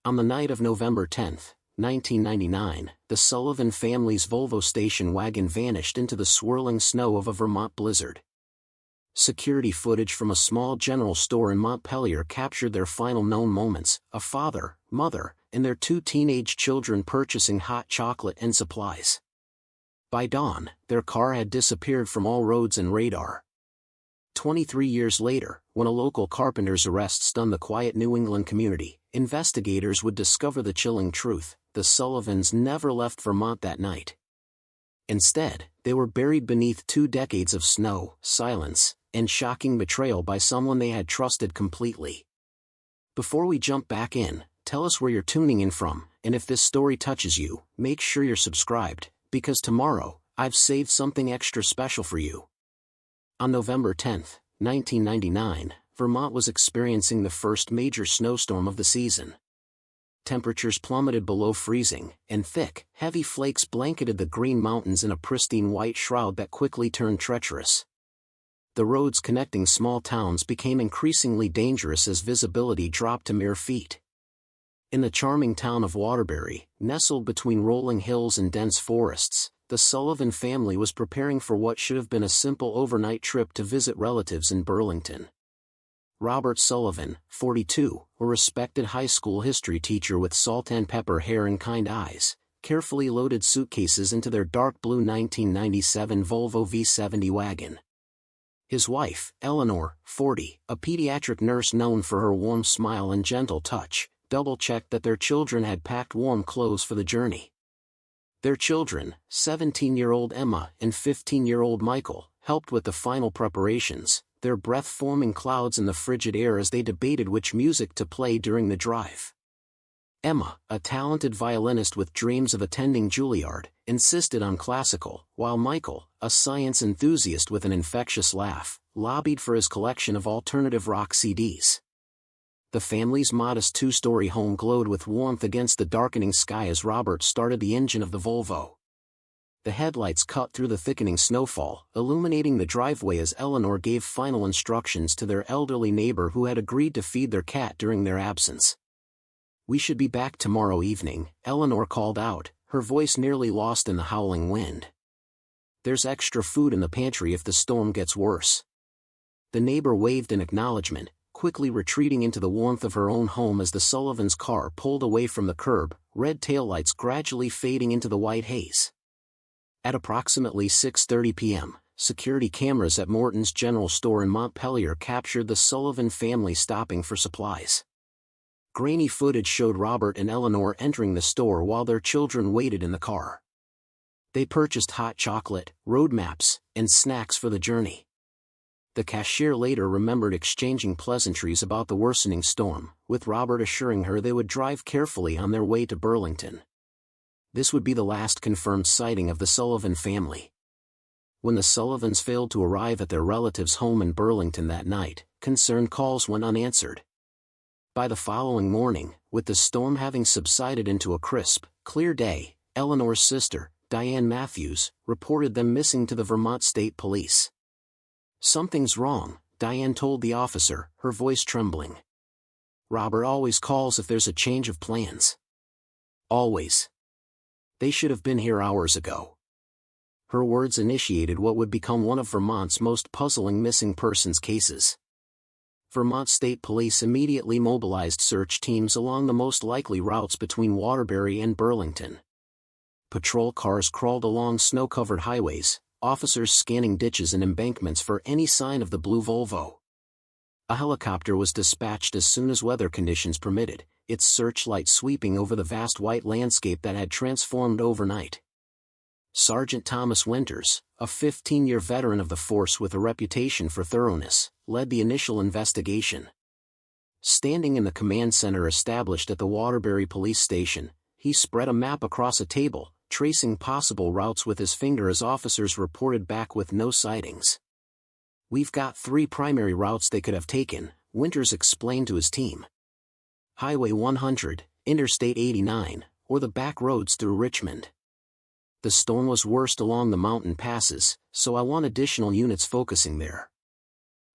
On the night of November 10, 1999, the Sullivan family's Volvo station wagon vanished into the swirling snow of a Vermont blizzard. Security footage from a small general store in Montpelier captured their final known moments: a father, mother, and their two teenage children purchasing hot chocolate and supplies. By dawn, their car had disappeared from all roads and radar. 23 years later, when a local carpenter's arrest stunned the quiet New England community, investigators would discover the chilling truth: the Sullivans never left Vermont that night. Instead, they were buried beneath 2 decades of snow, silence, and shocking betrayal by someone they had trusted completely. Before we jump back in, tell us where you're tuning in from, and if this story touches you, make sure you're subscribed, because tomorrow, I've saved something extra special for you. On November 10, 1999, Vermont was experiencing the first major snowstorm of the season. Temperatures plummeted below freezing, and thick, heavy flakes blanketed the Green Mountains in a pristine white shroud that quickly turned treacherous. The roads connecting small towns became increasingly dangerous as visibility dropped to mere feet. In the charming town of Waterbury, nestled between rolling hills and dense forests, the Sullivan family was preparing for what should have been a simple overnight trip to visit relatives in Burlington. Robert Sullivan, 42, a respected high school history teacher with salt and pepper hair and kind eyes, carefully loaded suitcases into their dark blue 1997 Volvo V70 wagon. His wife, Eleanor, 40, a pediatric nurse known for her warm smile and gentle touch, double-checked that their children had packed warm clothes for the journey. Their children, 17-year-old Emma and 15-year-old Michael, helped with the final preparations, their breath forming clouds in the frigid air as they debated which music to play during the drive. Emma, a talented violinist with dreams of attending Juilliard, insisted on classical, while Michael, a science enthusiast with an infectious laugh, lobbied for his collection of alternative rock CDs. The family's modest 2-story home glowed with warmth against the darkening sky as Robert started the engine of the Volvo. The headlights cut through the thickening snowfall, illuminating the driveway as Eleanor gave final instructions to their elderly neighbor who had agreed to feed their cat during their absence. "We should be back tomorrow evening," Eleanor called out, her voice nearly lost in the howling wind. "There's extra food in the pantry if the storm gets worse." The neighbor waved in acknowledgement, quickly retreating into the warmth of her own home as the Sullivans' car pulled away from the curb, red taillights gradually fading into the white haze. At approximately 6:30 p.m., security cameras at Morton's General Store in Montpelier captured the Sullivan family stopping for supplies. Grainy footage showed Robert and Eleanor entering the store while their children waited in the car. They purchased hot chocolate, road maps, and snacks for the journey. The cashier later remembered exchanging pleasantries about the worsening storm, with Robert assuring her they would drive carefully on their way to Burlington. This would be the last confirmed sighting of the Sullivan family. When the Sullivans failed to arrive at their relative's home in Burlington that night, concerned calls went unanswered. By the following morning, with the storm having subsided into a crisp, clear day, Eleanor's sister, Diane Matthews, reported them missing to the Vermont State Police. "Something's wrong," Diane told the officer, her voice trembling. "Robert always calls if there's a change of plans." "Always. They should have been here hours ago." Her words initiated what would become one of Vermont's most puzzling missing persons cases. Vermont State Police immediately mobilized search teams along the most likely routes between Waterbury and Burlington. Patrol cars crawled along snow-covered highways, officers scanning ditches and embankments for any sign of the blue Volvo. A helicopter was dispatched as soon as weather conditions permitted, its searchlight sweeping over the vast white landscape that had transformed overnight. Sergeant Thomas Winters, a 15-year veteran of the force with a reputation for thoroughness, led the initial investigation. Standing in the command center established at the Waterbury Police Station, he spread a map across a table, tracing possible routes with his finger as officers reported back with no sightings. "We've got 3 primary routes they could have taken," Winters explained to his team. Highway 100, Interstate 89, or the back roads through Richmond. The storm was worst along the mountain passes, so I want additional units focusing there.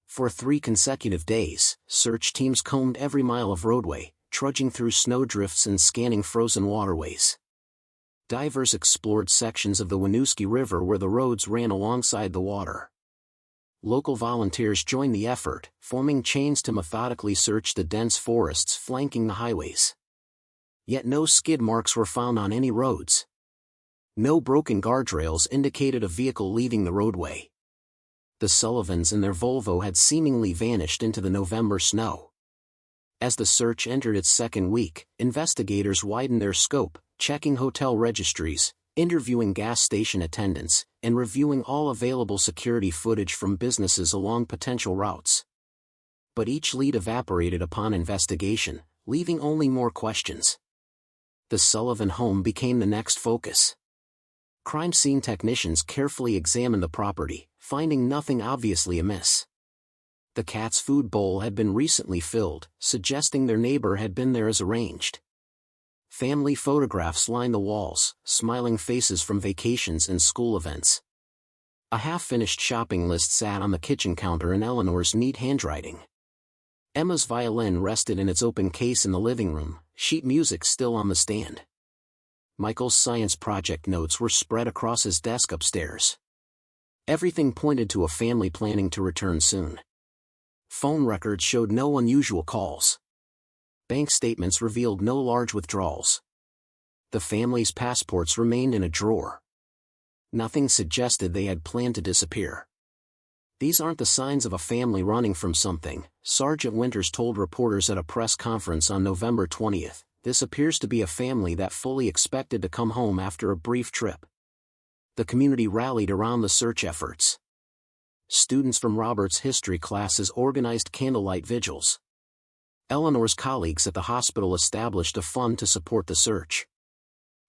For 3 consecutive days, search teams combed every mile of roadway, trudging through snowdrifts and scanning frozen waterways. Divers explored sections of the Winooski River where the roads ran alongside the water. Local volunteers joined the effort, forming chains to methodically search the dense forests flanking the highways. Yet no skid marks were found on any roads. No broken guardrails indicated a vehicle leaving the roadway. The Sullivans and their Volvo had seemingly vanished into the November snow. As the search entered its second week, investigators widened their scope, checking hotel registries, interviewing gas station attendants, and reviewing all available security footage from businesses along potential routes. But each lead evaporated upon investigation, leaving only more questions. The Sullivan home became the next focus. Crime scene technicians carefully examined the property, finding nothing obviously amiss. The cat's food bowl had been recently filled, suggesting their neighbor had been there as arranged. Family photographs lined the walls, smiling faces from vacations and school events. A half-finished shopping list sat on the kitchen counter in Eleanor's neat handwriting. Emma's violin rested in its open case in the living room, sheet music still on the stand. Michael's science project notes were spread across his desk upstairs. Everything pointed to a family planning to return soon. Phone records showed no unusual calls. Bank statements revealed no large withdrawals. The family's passports remained in a drawer. Nothing suggested they had planned to disappear. "These aren't the signs of a family running from something," Sergeant Winters told reporters at a press conference on November 20th. "This appears to be a family that fully expected to come home after a brief trip." The community rallied around the search efforts. Students from Robert's history classes organized candlelight vigils. Eleanor's colleagues at the hospital established a fund to support the search.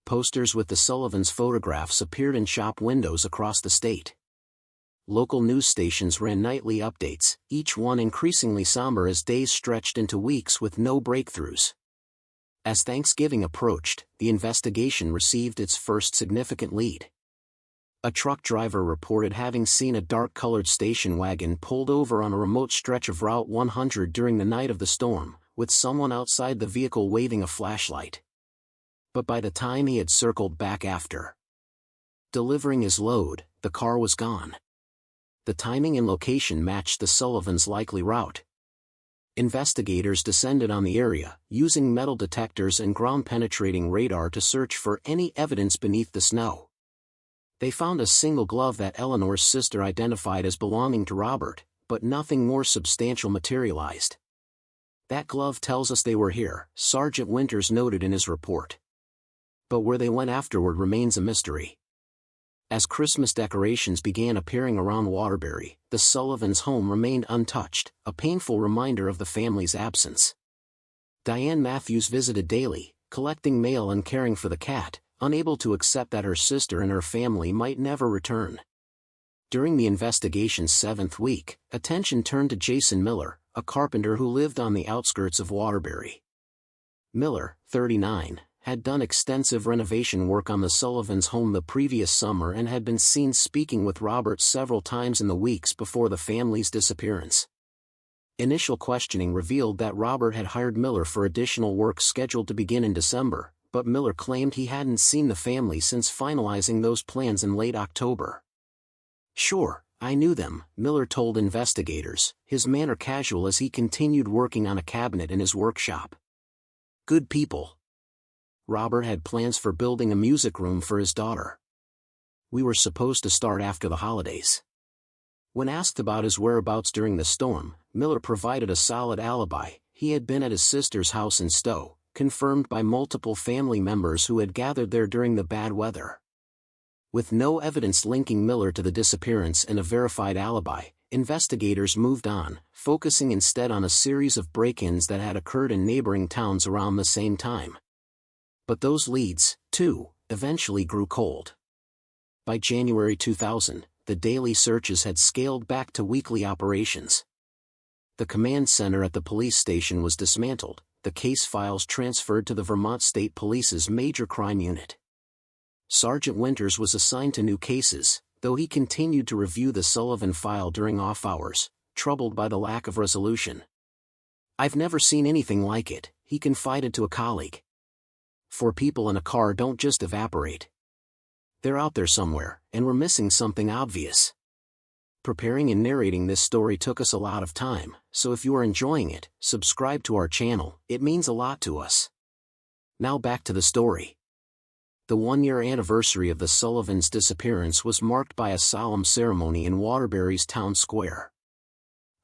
Posters with the Sullivans' photographs appeared in shop windows across the state. Local news stations ran nightly updates, each one increasingly somber as days stretched into weeks with no breakthroughs. As Thanksgiving approached, the investigation received its first significant lead. A truck driver reported having seen a dark-colored station wagon pulled over on a remote stretch of Route 100 during the night of the storm, with someone outside the vehicle waving a flashlight. But by the time he had circled back after delivering his load, the car was gone. The timing and location matched the Sullivans' likely route. Investigators descended on the area, using metal detectors and ground-penetrating radar to search for any evidence beneath the snow. They found a single glove that Eleanor's sister identified as belonging to Robert, but nothing more substantial materialized. "That glove tells us they were here," Sergeant Winters noted in his report. But where they went afterward remains a mystery. As Christmas decorations began appearing around Waterbury, the Sullivans' home remained untouched, a painful reminder of the family's absence. Diane Matthews visited daily, collecting mail and caring for the cat, unable to accept that her sister and her family might never return. During the investigation's 7th week, attention turned to Jason Miller, a carpenter who lived on the outskirts of Waterbury. Miller, 39, had done extensive renovation work on the Sullivans' home the previous summer and had been seen speaking with Robert several times in the weeks before the family's disappearance. Initial questioning revealed that Robert had hired Miller for additional work scheduled to begin in December, but Miller claimed he hadn't seen the family since finalizing those plans in late October. "Sure, I knew them," Miller told investigators, his manner casual as he continued working on a cabinet in his workshop. "Good people." Robert had plans for building a music room for his daughter. "We were supposed to start after the holidays." When asked about his whereabouts during the storm, Miller provided a solid alibi. He had been at his sister's house in Stowe, confirmed by multiple family members who had gathered there during the bad weather. With no evidence linking Miller to the disappearance and a verified alibi, investigators moved on, focusing instead on a series of break-ins that had occurred in neighboring towns around the same time. But those leads, too, eventually grew cold. By January 2000, the daily searches had scaled back to weekly operations. The command center at the police station was dismantled, the case files transferred to the Vermont State Police's Major Crime Unit. Sergeant Winters was assigned to new cases, though he continued to review the Sullivan file during off hours, troubled by the lack of resolution. "I've never seen anything like it," he confided to a colleague. 4 people in a car don't just evaporate. They're out there somewhere, and we're missing something obvious. Preparing and narrating this story took us a lot of time, so if you are enjoying it, subscribe to our channel, it means a lot to us. Now back to the story. The 1-year anniversary of the Sullivans' disappearance was marked by a solemn ceremony in Waterbury's town square.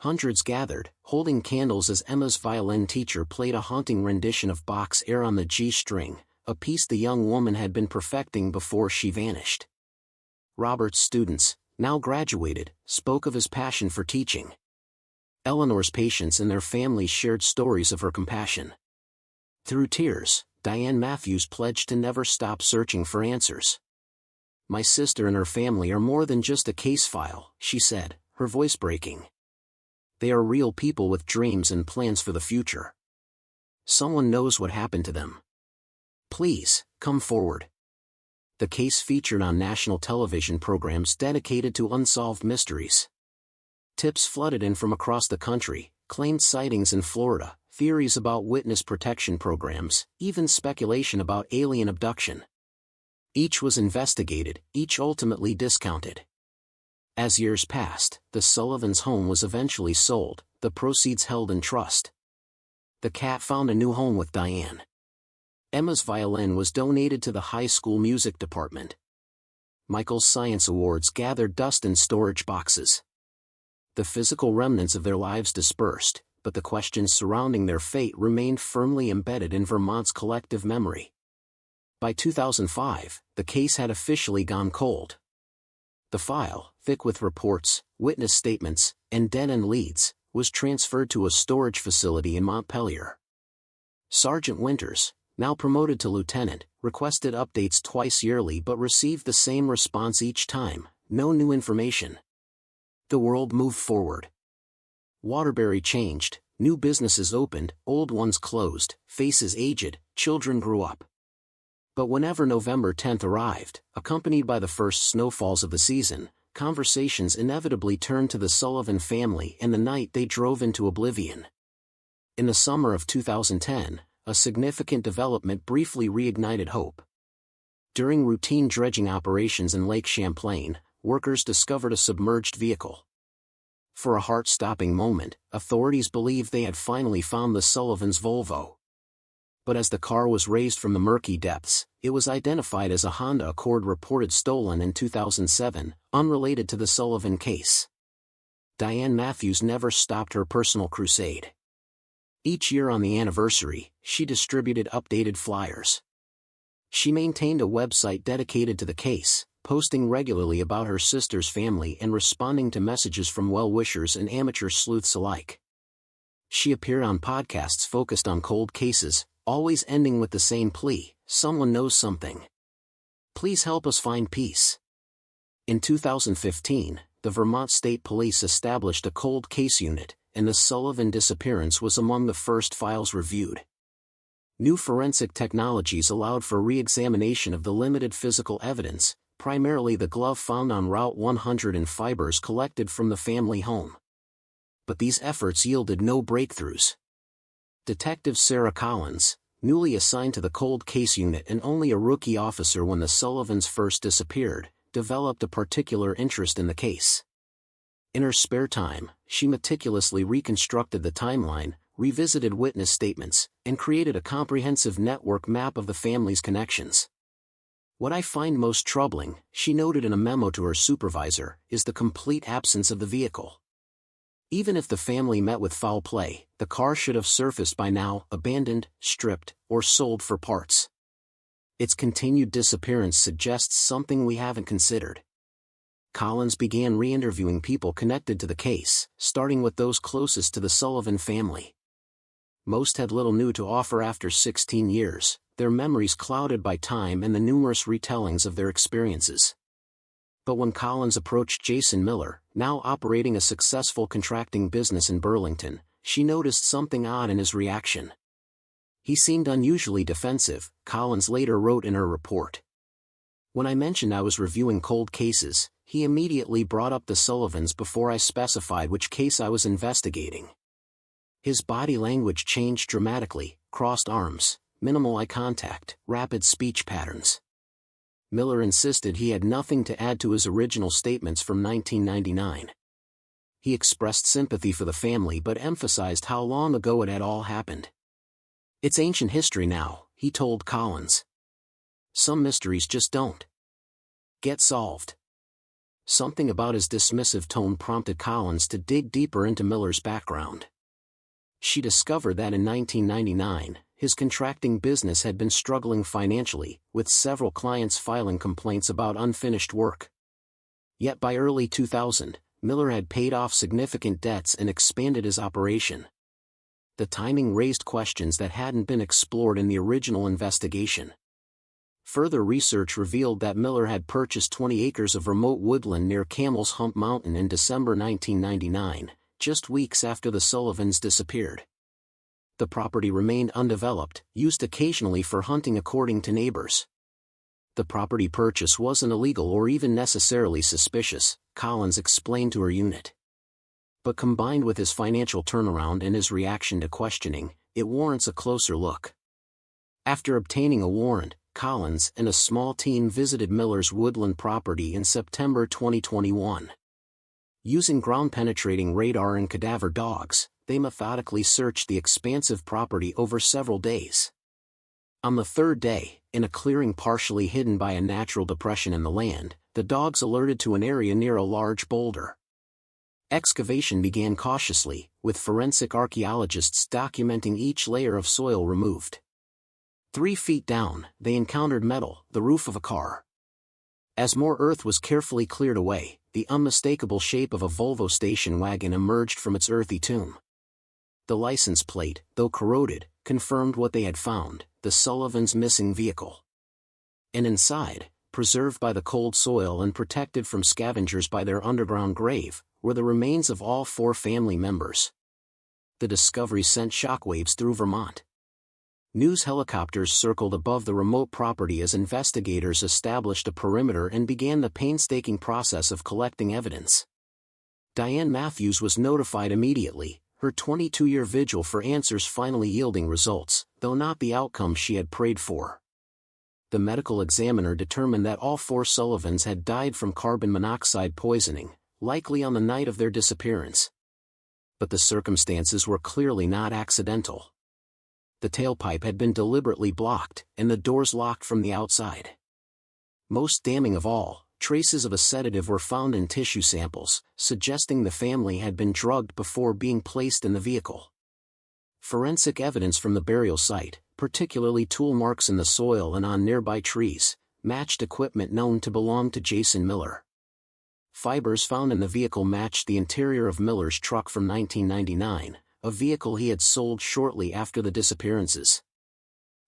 Hundreds gathered, holding candles as Emma's violin teacher played a haunting rendition of Bach's Air on the G string, a piece the young woman had been perfecting before she vanished. Robert's students, now graduated, spoke of his passion for teaching. Eleanor's patients and their families shared stories of her compassion. Through tears, Diane Matthews pledged to never stop searching for answers. "My sister and her family are more than just a case file," she said, her voice breaking. "They are real people with dreams and plans for the future. Someone knows what happened to them. Please, come forward." The case featured on national television programs dedicated to unsolved mysteries. Tips flooded in from across the country, claimed sightings in Florida, theories about witness protection programs, even speculation about alien abduction. Each was investigated, each ultimately discounted. As years passed, the Sullivans' home was eventually sold, the proceeds held in trust. The cat found a new home with Diane. Emma's violin was donated to the high school music department. Michael's science awards gathered dust in storage boxes. The physical remnants of their lives dispersed, but the questions surrounding their fate remained firmly embedded in Vermont's collective memory. By 2005, the case had officially gone cold. The file, thick with reports, witness statements, and dead-end leads, was transferred to a storage facility in Montpelier. Sergeant Winters, now promoted to lieutenant, requested updates twice yearly but received the same response each time: no new information. The world moved forward. Waterbury changed, new businesses opened, old ones closed, faces aged, children grew up. But whenever November 10th arrived, accompanied by the first snowfalls of the season, conversations inevitably turned to the Sullivan family and the night they drove into oblivion. In the summer of 2010, a significant development briefly reignited hope. During routine dredging operations in Lake Champlain, workers discovered a submerged vehicle. For a heart-stopping moment, authorities believed they had finally found the Sullivans' Volvo. But as the car was raised from the murky depths, it was identified as a Honda Accord reported stolen in 2007, unrelated to the Sullivan case. Diane Matthews never stopped her personal crusade. Each year on the anniversary, she distributed updated flyers. She maintained a website dedicated to the case, posting regularly about her sister's family and responding to messages from well-wishers and amateur sleuths alike. She appeared on podcasts focused on cold cases, always ending with the same plea: someone knows something. Please help us find peace. In 2015, the Vermont State Police established a cold case unit, and the Sullivan disappearance was among the first files reviewed. New forensic technologies allowed for re-examination of the limited physical evidence, primarily the glove found on Route 100 and fibers collected from the family home. But these efforts yielded no breakthroughs. Detective Sarah Collins, newly assigned to the cold case unit and only a rookie officer when the Sullivans first disappeared, developed a particular interest in the case. In her spare time, she meticulously reconstructed the timeline, revisited witness statements, and created a comprehensive network map of the family's connections. "What I find most troubling," she noted in a memo to her supervisor, "is the complete absence of the vehicle. Even if the family met with foul play, the car should have surfaced by now, abandoned, stripped, or sold for parts. Its continued disappearance suggests something we haven't considered." Collins began re-interviewing people connected to the case, starting with those closest to the Sullivan family. Most had little new to offer after 16 years, their memories clouded by time and the numerous retellings of their experiences. But when Collins approached Jason Miller, now operating a successful contracting business in Burlington, she noticed something odd in his reaction. He seemed unusually defensive, Collins later wrote in her report. "When I mentioned I was reviewing cold cases, he immediately brought up the Sullivans before I specified which case I was investigating. His body language changed dramatically: crossed arms, minimal eye contact, rapid speech patterns. Miller insisted he had nothing to add to his original statements from 1999. He expressed sympathy for the family but emphasized how long ago it had all happened. "It's ancient history now," he told Collins. "Some mysteries just don't get solved." Something about his dismissive tone prompted Collins to dig deeper into Miller's background. She discovered that in 1999, his contracting business had been struggling financially, with several clients filing complaints about unfinished work. Yet by early 2000, Miller had paid off significant debts and expanded his operation. The timing raised questions that hadn't been explored in the original investigation. Further research revealed that Miller had purchased 20 acres of remote woodland near Camel's Hump Mountain in December 1999, just weeks after the Sullivans disappeared. The property remained undeveloped, used occasionally for hunting according to neighbors. The property purchase wasn't illegal or even necessarily suspicious, Collins explained to her unit. But combined with his financial turnaround and his reaction to questioning, it warrants a closer look. After obtaining a warrant, Collins and a small team visited Miller's woodland property in September 2021. Using ground-penetrating radar and cadaver dogs, they methodically searched the expansive property over several days. On the third day, in a clearing partially hidden by a natural depression in the land, the dogs alerted to an area near a large boulder. Excavation began cautiously, with forensic archaeologists documenting each layer of soil removed. 3 feet down, they encountered metal, the roof of a car. As more earth was carefully cleared away, the unmistakable shape of a Volvo station wagon emerged from its earthy tomb. The license plate, though corroded, confirmed what they had found: the Sullivans' missing vehicle. And inside, preserved by the cold soil and protected from scavengers by their underground grave, were the remains of all 4 family members. The discovery sent shockwaves through Vermont. News helicopters circled above the remote property as investigators established a perimeter and began the painstaking process of collecting evidence. Diane Matthews was notified immediately, her 22-year vigil for answers finally yielding results, though not the outcome she had prayed for. The medical examiner determined that all 4 Sullivans had died from carbon monoxide poisoning, likely on the night of their disappearance. But the circumstances were clearly not accidental. The tailpipe had been deliberately blocked, and the doors locked from the outside. Most damning of all, traces of a sedative were found in tissue samples, suggesting the family had been drugged before being placed in the vehicle. Forensic evidence from the burial site, particularly tool marks in the soil and on nearby trees, matched equipment known to belong to Jason Miller. Fibers found in the vehicle matched the interior of Miller's truck from 1999, a vehicle he had sold shortly after the disappearances.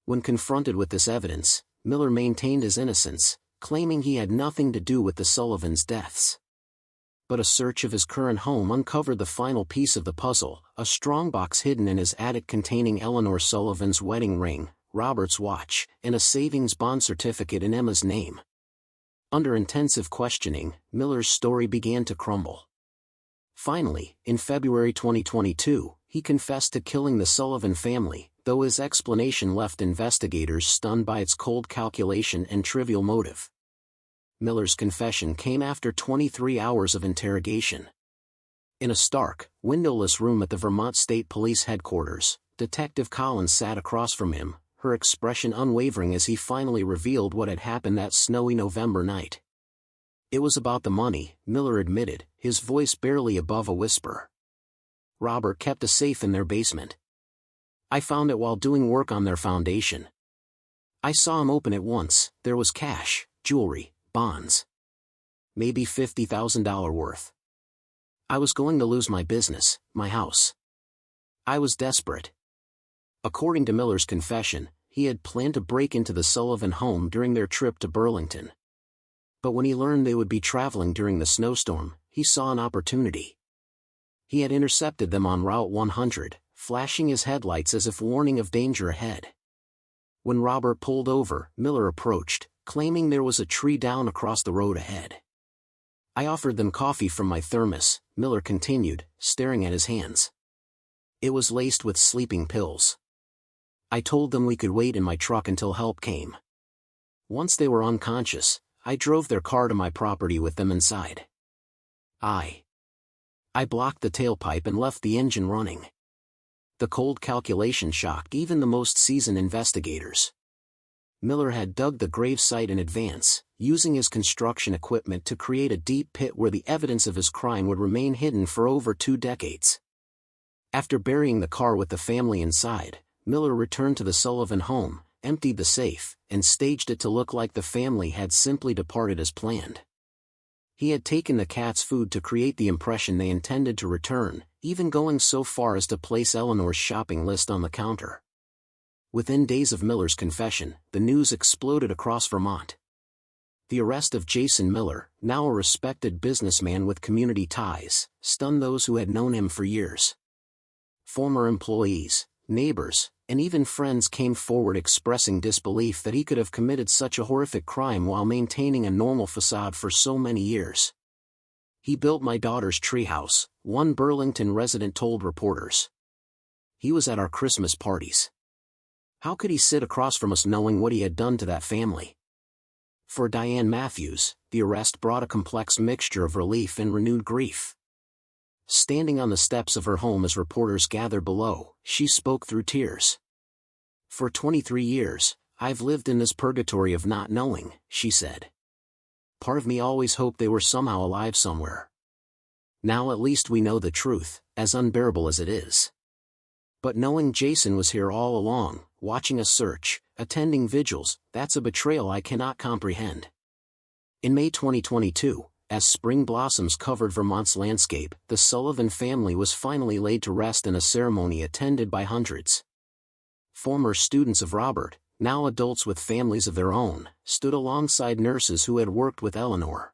When confronted with this evidence, Miller maintained his innocence, claiming he had nothing to do with the Sullivans' deaths. But a search of his current home uncovered the final piece of the puzzle: a strongbox hidden in his attic containing Eleanor Sullivan's wedding ring, Robert's watch, and a savings bond certificate in Emma's name. Under intensive questioning, Miller's story began to crumble. Finally, in February 2022, he confessed to killing the Sullivan family, though his explanation left investigators stunned by its cold calculation and trivial motive. Miller's confession came after 23 hours of interrogation. In a stark, windowless room at the Vermont State Police headquarters, Detective Collins sat across from him, her expression unwavering as he finally revealed what had happened that snowy November night. It was about the money, Miller admitted, his voice barely above a whisper. Robert kept a safe in their basement. I found it while doing work on their foundation. I saw him open it once. There was cash, jewelry, bonds. Maybe $50,000 worth. I was going to lose my business, my house. I was desperate. According to Miller's confession, he had planned to break into the Sullivan home during their trip to Burlington. But when he learned they would be traveling during the snowstorm, he saw an opportunity. He had intercepted them on Route 100, flashing his headlights as if warning of danger ahead. When Robert pulled over, Miller approached, claiming there was a tree down across the road ahead. I offered them coffee from my thermos, Miller continued, staring at his hands. It was laced with sleeping pills. I told them we could wait in my truck until help came. Once they were unconscious, I drove their car to my property with them inside. I blocked the tailpipe and left the engine running. The cold calculation shocked even the most seasoned investigators. Miller had dug the grave site in advance, using his construction equipment to create a deep pit where the evidence of his crime would remain hidden for over 2 decades. After burying the car with the family inside, Miller returned to the Sullivan home, emptied the safe, and staged it to look like the family had simply departed as planned. He had taken the cat's food to create the impression they intended to return, even going so far as to place Eleanor's shopping list on the counter. Within days of Miller's confession, the news exploded across Vermont. The arrest of Jason Miller, now a respected businessman with community ties, stunned those who had known him for years. Former employees, neighbors, and even friends came forward expressing disbelief that he could have committed such a horrific crime while maintaining a normal facade for so many years. "He built my daughter's treehouse," one Burlington resident told reporters. "He was at our Christmas parties. How could he sit across from us knowing what he had done to that family?" For Diane Matthews, the arrest brought a complex mixture of relief and renewed grief. Standing on the steps of her home as reporters gathered below, she spoke through tears. "For 23 years, I've lived in this purgatory of not knowing," she said. "Part of me always hoped they were somehow alive somewhere. Now at least we know the truth, as unbearable as it is. But knowing Jason was here all along, watching us search, attending vigils, that's a betrayal I cannot comprehend." In May 2022, as spring blossoms covered Vermont's landscape, the Sullivan family was finally laid to rest in a ceremony attended by hundreds. Former students of Robert, now adults with families of their own, stood alongside nurses who had worked with Eleanor.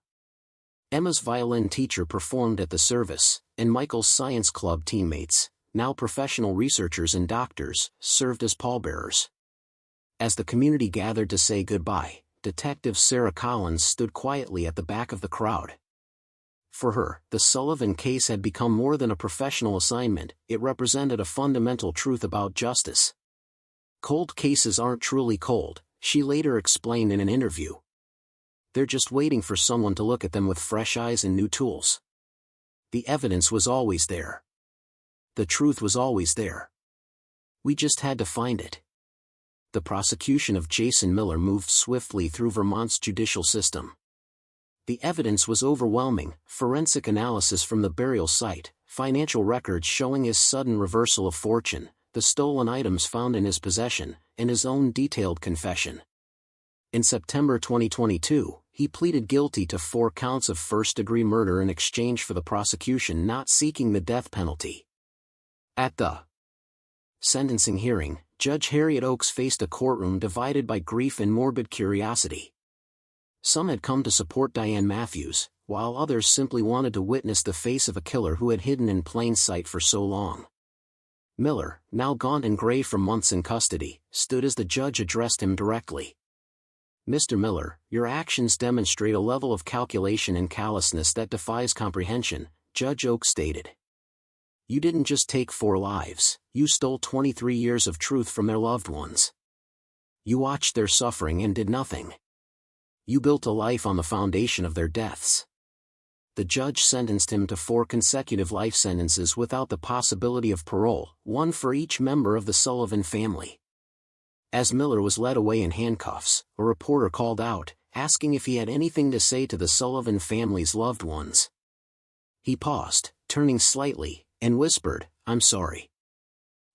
Emma's violin teacher performed at the service, and Michael's science club teammates, now professional researchers and doctors, served as pallbearers. As the community gathered to say goodbye, Detective Sarah Collins stood quietly at the back of the crowd. For her, the Sullivan case had become more than a professional assignment, it represented a fundamental truth about justice. "Cold cases aren't truly cold," she later explained in an interview. "They're just waiting for someone to look at them with fresh eyes and new tools. The evidence was always there. The truth was always there. We just had to find it." The prosecution of Jason Miller moved swiftly through Vermont's judicial system. The evidence was overwhelming: forensic analysis from the burial site, financial records showing his sudden reversal of fortune, the stolen items found in his possession, and his own detailed confession. In September 2022, he pleaded guilty to 4 counts of first-degree murder in exchange for the prosecution not seeking the death penalty. At the sentencing hearing, Judge Harriet Oakes faced a courtroom divided by grief and morbid curiosity. Some had come to support Diane Matthews, while others simply wanted to witness the face of a killer who had hidden in plain sight for so long. Miller, now gaunt and gray from months in custody, stood as the judge addressed him directly. "Mr. Miller, your actions demonstrate a level of calculation and callousness that defies comprehension," Judge Oakes stated. "You didn't just take 4 lives, you stole 23 years of truth from their loved ones. You watched their suffering and did nothing. You built a life on the foundation of their deaths." The judge sentenced him to 4 consecutive life sentences without the possibility of parole, one for each member of the Sullivan family. As Miller was led away in handcuffs, a reporter called out, asking if he had anything to say to the Sullivan family's loved ones. He paused, turning slightly, and whispered, "I'm sorry."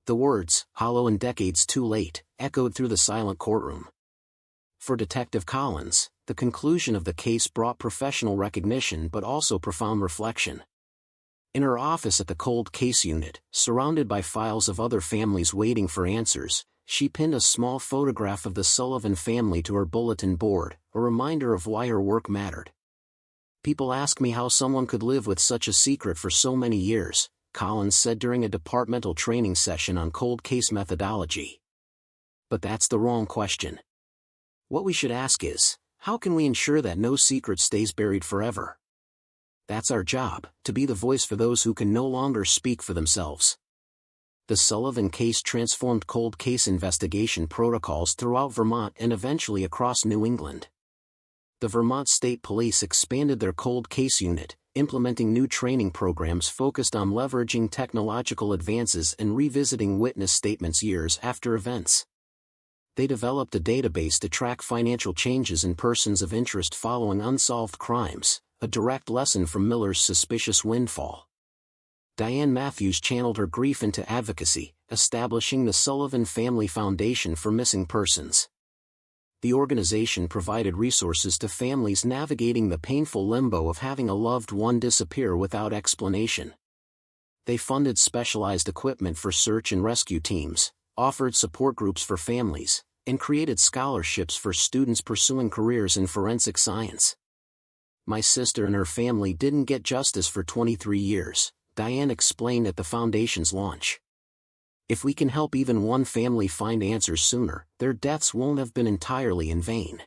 The words, hollow and decades too late, echoed through the silent courtroom. For Detective Collins, the conclusion of the case brought professional recognition but also profound reflection. In her office at the cold case unit, surrounded by files of other families waiting for answers, she pinned a small photograph of the Sullivan family to her bulletin board, a reminder of why her work mattered. "People ask me how someone could live with such a secret for so many years," Collins said during a departmental training session on cold case methodology. "But that's the wrong question. What we should ask is, how can we ensure that no secret stays buried forever? That's our job, to be the voice for those who can no longer speak for themselves." The Sullivan case transformed cold case investigation protocols throughout Vermont and eventually across New England. The Vermont State Police expanded their cold case unit, implementing new training programs focused on leveraging technological advances and revisiting witness statements years after events. They developed a database to track financial changes in persons of interest following unsolved crimes, a direct lesson from Miller's suspicious windfall. Diane Matthews channeled her grief into advocacy, establishing the Sullivan Family Foundation for Missing Persons. The organization provided resources to families navigating the painful limbo of having a loved one disappear without explanation. They funded specialized equipment for search and rescue teams, offered support groups for families, and created scholarships for students pursuing careers in forensic science. "My sister and her family didn't get justice for 23 years, Diane explained at the foundation's launch. "If we can help even one family find answers sooner, their deaths won't have been entirely in vain."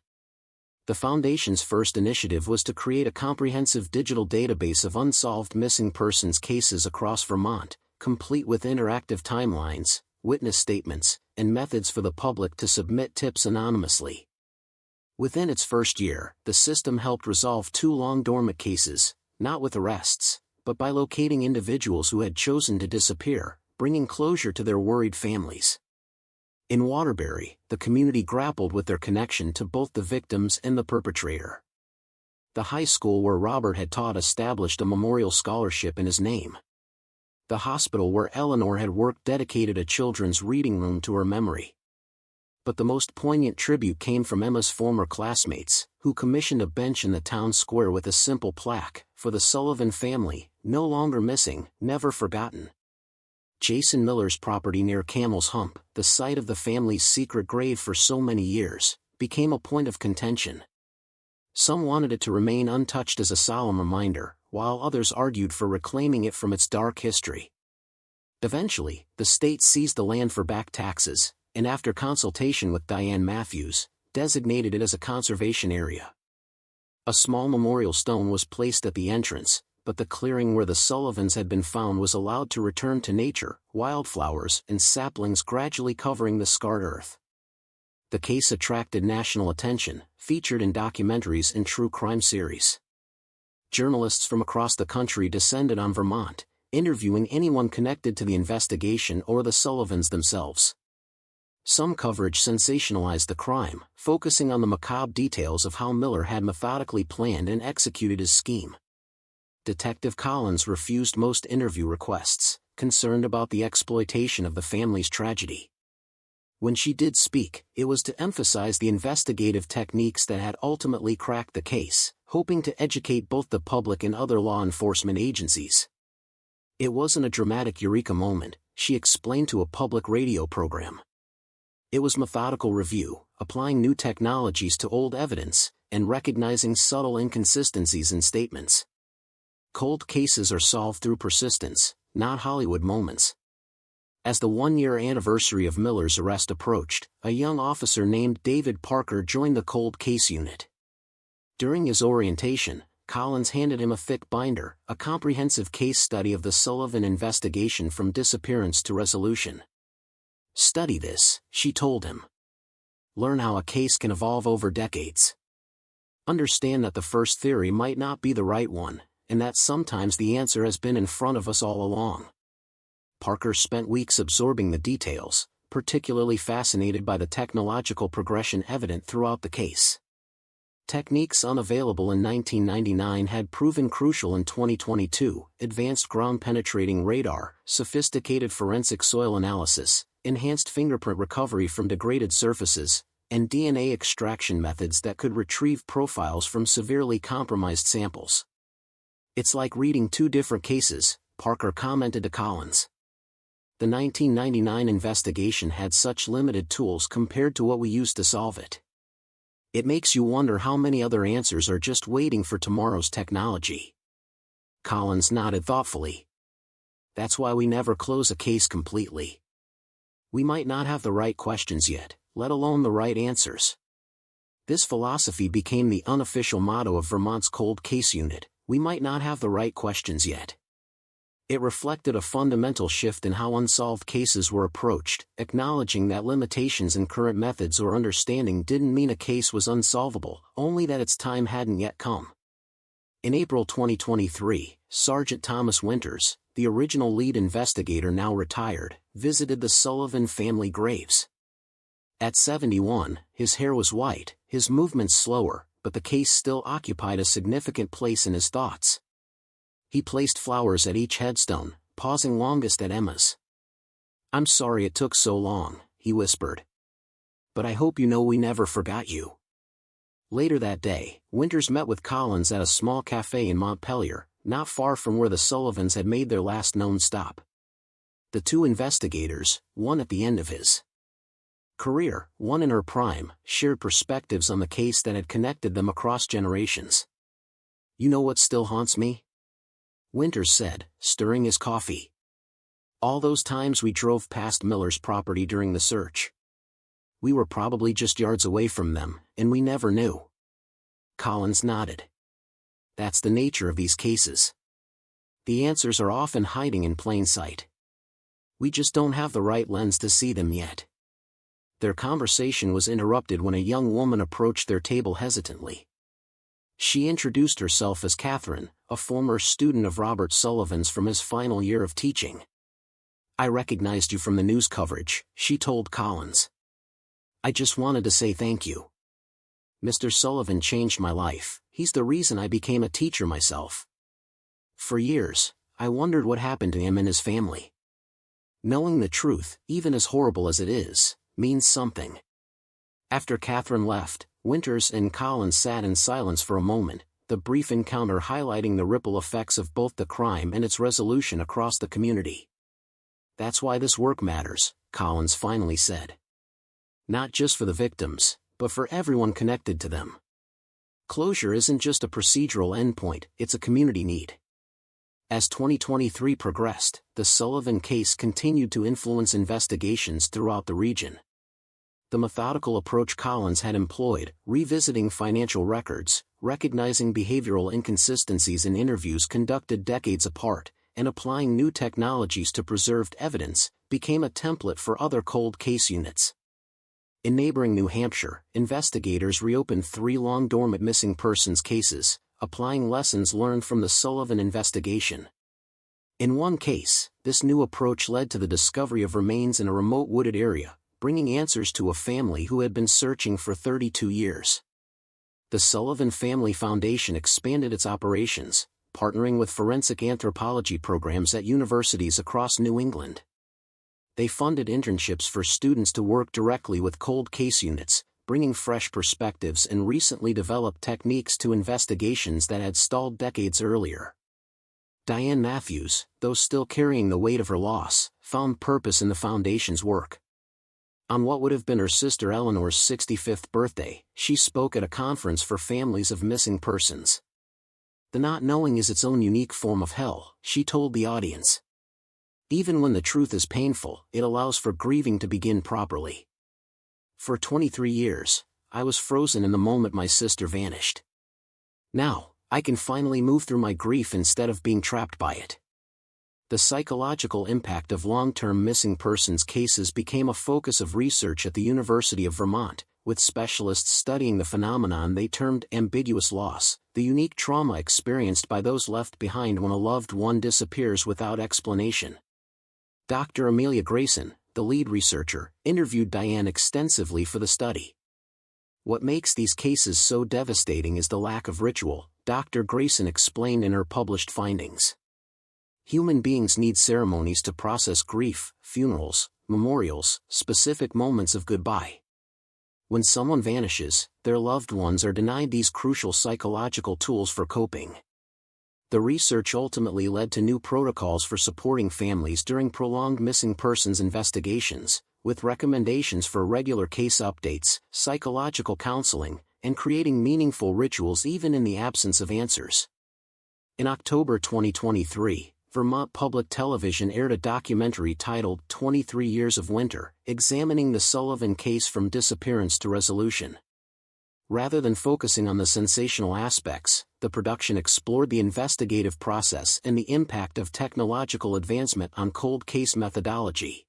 The foundation's first initiative was to create a comprehensive digital database of unsolved missing persons cases across Vermont, complete with interactive timelines, witness statements, and methods for the public to submit tips anonymously. Within its first year, the system helped resolve 2 long-dormant cases, not with arrests, but by locating individuals who had chosen to disappear, bringing closure to their worried families. In Waterbury, the community grappled with their connection to both the victims and the perpetrator. The high school where Robert had taught established a memorial scholarship in his name. The hospital where Eleanor had worked dedicated a children's reading room to her memory. But the most poignant tribute came from Emma's former classmates, who commissioned a bench in the town square with a simple plaque, "For the Sullivan family, no longer missing, never forgotten." Jason Miller's property near Camel's Hump, the site of the family's secret grave for so many years, became a point of contention. Some wanted it to remain untouched as a solemn reminder, while others argued for reclaiming it from its dark history. Eventually, the state seized the land for back taxes, and after consultation with Diane Matthews, designated it as a conservation area. A small memorial stone was placed at the entrance, but the clearing where the Sullivans had been found was allowed to return to nature, wildflowers and saplings gradually covering the scarred earth. The case attracted national attention, featured in documentaries and true crime series. Journalists from across the country descended on Vermont, interviewing anyone connected to the investigation or the Sullivans themselves. Some coverage sensationalized the crime, focusing on the macabre details of how Miller had methodically planned and executed his scheme. Detective Collins refused most interview requests, concerned about the exploitation of the family's tragedy. When she did speak, it was to emphasize the investigative techniques that had ultimately cracked the case, hoping to educate both the public and other law enforcement agencies. "It wasn't a dramatic eureka moment," she explained to a public radio program. "It was methodical review, applying new technologies to old evidence, and recognizing subtle inconsistencies in statements. Cold cases are solved through persistence, not Hollywood moments." As the 1-year anniversary of Miller's arrest approached, a young officer named David Parker joined the cold case unit. During his orientation, Collins handed him a thick binder, a comprehensive case study of the Sullivan investigation from disappearance to resolution. "Study this," she told him. "Learn how a case can evolve over decades. Understand that the first theory might not be the right one, and that sometimes the answer has been in front of us all along." Parker spent weeks absorbing the details, particularly fascinated by the technological progression evident throughout the case. Techniques unavailable in 1999 had proven crucial in 2022: advanced ground-penetrating radar, sophisticated forensic soil analysis, enhanced fingerprint recovery from degraded surfaces, and DNA extraction methods that could retrieve profiles from severely compromised samples. "It's like reading 2 different cases," Parker commented to Collins. The 1999 investigation had such limited tools compared to what we used to solve it. It makes you wonder how many other answers are just waiting for tomorrow's technology. Collins nodded thoughtfully. "That's why we never close a case completely. We might not have the right questions yet, let alone the right answers." This philosophy became the unofficial motto of Vermont's cold case unit: "We might not have the right questions yet." It reflected a fundamental shift in how unsolved cases were approached, acknowledging that limitations in current methods or understanding didn't mean a case was unsolvable, only that its time hadn't yet come. In April 2023, Sergeant Thomas Winters, the original lead investigator now retired, visited the Sullivan family graves. At 71, his hair was white, his movements slower, but the case still occupied a significant place in his thoughts. He placed flowers at each headstone, pausing longest at Emma's. "I'm sorry it took so long," he whispered. "But I hope you know we never forgot you." Later that day, Winters met with Collins at a small cafe in Montpelier, not far from where the Sullivans had made their last known stop. The two investigators, one at the end of his career, one in her prime, shared perspectives on the case that had connected them across generations. "You know what still haunts me?" Winters said, stirring his coffee. "All those times we drove past Miller's property during the search. We were probably just yards away from them, and we never knew." Collins nodded. "That's the nature of these cases. The answers are often hiding in plain sight. We just don't have the right lens to see them yet." Their conversation was interrupted when a young woman approached their table hesitantly. She introduced herself as Catherine, a former student of Robert Sullivan's from his final year of teaching. "I recognized you from the news coverage," she told Collins. "I just wanted to say thank you. Mr. Sullivan changed my life. He's the reason I became a teacher myself. For years, I wondered what happened to him and his family. Knowing the truth, even as horrible as it is, means something." After Catherine left, Winters and Collins sat in silence for a moment, the brief encounter highlighting the ripple effects of both the crime and its resolution across the community. "That's why this work matters," Collins finally said. "Not just for the victims, but for everyone connected to them. Closure isn't just a procedural endpoint, it's a community need." As 2023 progressed, the Sullivan case continued to influence investigations throughout the region. The methodical approach Collins had employed, revisiting financial records, recognizing behavioral inconsistencies in interviews conducted decades apart, and applying new technologies to preserved evidence, became a template for other cold case units. In neighboring New Hampshire, investigators reopened 3 long-dormant missing persons cases, applying lessons learned from the Sullivan investigation. In one case, this new approach led to the discovery of remains in a remote wooded area, bringing answers to a family who had been searching for 32 years. The Sullivan Family Foundation expanded its operations, partnering with forensic anthropology programs at universities across New England. They funded internships for students to work directly with cold case units, bringing fresh perspectives and recently developed techniques to investigations that had stalled decades earlier. Diane Matthews, though still carrying the weight of her loss, found purpose in the Foundation's work. On what would have been her sister Eleanor's 65th birthday, she spoke at a conference for families of missing persons. "The not knowing is its own unique form of hell," she told the audience. "Even when the truth is painful, it allows for grieving to begin properly. For 23 years, I was frozen in the moment my sister vanished. Now, I can finally move through my grief instead of being trapped by it." The psychological impact of long-term missing persons cases became a focus of research at the University of Vermont, with specialists studying the phenomenon they termed ambiguous loss, the unique trauma experienced by those left behind when a loved one disappears without explanation. Dr. Amelia Grayson, the lead researcher, interviewed Diane extensively for the study. "What makes these cases so devastating is the lack of ritual," Dr. Grayson explained in her published findings. "Human beings need ceremonies to process grief, funerals, memorials, specific moments of goodbye. When someone vanishes, their loved ones are denied these crucial psychological tools for coping." The research ultimately led to new protocols for supporting families during prolonged missing persons investigations, with recommendations for regular case updates, psychological counseling, and creating meaningful rituals even in the absence of answers. In October 2023, Vermont Public Television aired a documentary titled 23 Years of Winter, examining the Sullivan case from disappearance to resolution. Rather than focusing on the sensational aspects, the production explored the investigative process and the impact of technological advancement on cold case methodology.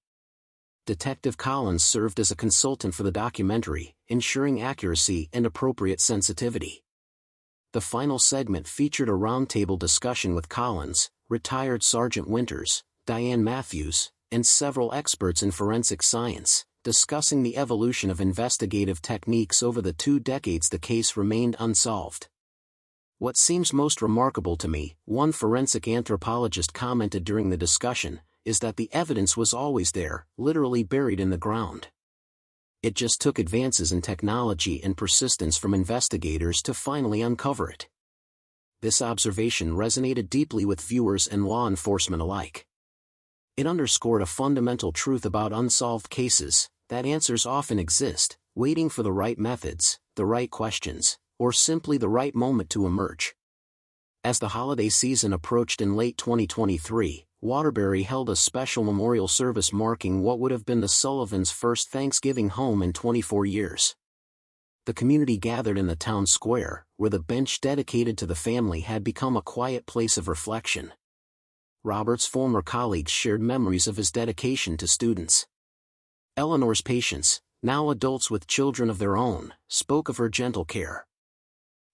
Detective Collins served as a consultant for the documentary, ensuring accuracy and appropriate sensitivity. The final segment featured a roundtable discussion with Collins, retired Sergeant Winters, Diane Matthews, and several experts in forensic science, discussing the evolution of investigative techniques over the 2 decades the case remained unsolved. What seems most remarkable to me, one forensic anthropologist commented during the discussion, is that the evidence was always there, literally buried in the ground. It just took advances in technology and persistence from investigators to finally uncover it. This observation resonated deeply with viewers and law enforcement alike. It underscored a fundamental truth about unsolved cases, that answers often exist, waiting for the right methods, the right questions, or simply the right moment to emerge. As the holiday season approached in late 2023, Waterbury held a special memorial service marking what would have been the Sullivans' first Thanksgiving home in 24 years. The community gathered in the town square, where the bench dedicated to the family had become a quiet place of reflection. Robert's former colleagues shared memories of his dedication to students. Eleanor's patients, now adults with children of their own, spoke of her gentle care.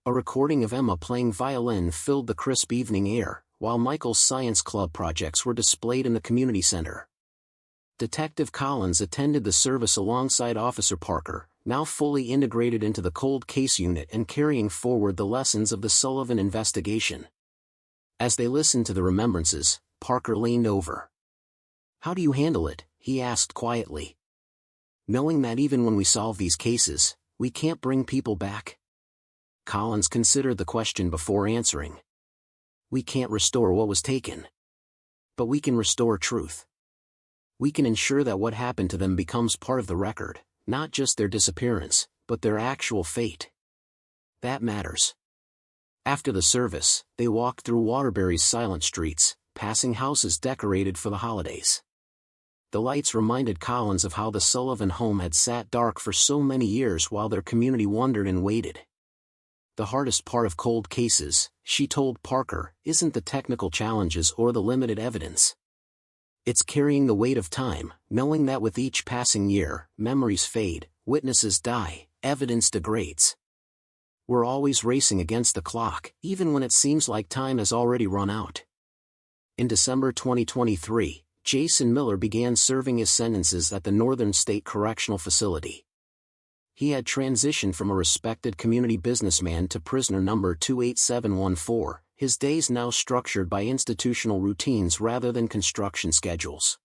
A recording of Emma playing violin filled the crisp evening air, while Michael's science club projects were displayed in the community center. Detective Collins attended the service alongside Officer Parker, now fully integrated into the cold case unit and carrying forward the lessons of the Sullivan investigation. As they listened to the remembrances, Parker leaned over. "How do you handle it?" he asked quietly. "Knowing that even when we solve these cases, we can't bring people back?" Collins considered the question before answering. "We can't restore what was taken. But we can restore truth. We can ensure that what happened to them becomes part of the record, not just their disappearance, but their actual fate. That matters." After the service, they walked through Waterbury's silent streets, passing houses decorated for the holidays. The lights reminded Collins of how the Sullivan home had sat dark for so many years while their community wondered and waited. "The hardest part of cold cases," she told Parker, "isn't the technical challenges or the limited evidence. It's carrying the weight of time, knowing that with each passing year, memories fade, witnesses die, evidence degrades. We're always racing against the clock, even when it seems like time has already run out." In December 2023, Jason Miller began serving his sentences at the Northern State Correctional Facility. He had transitioned from a respected community businessman to prisoner number 28714, his days now structured by institutional routines rather than construction schedules.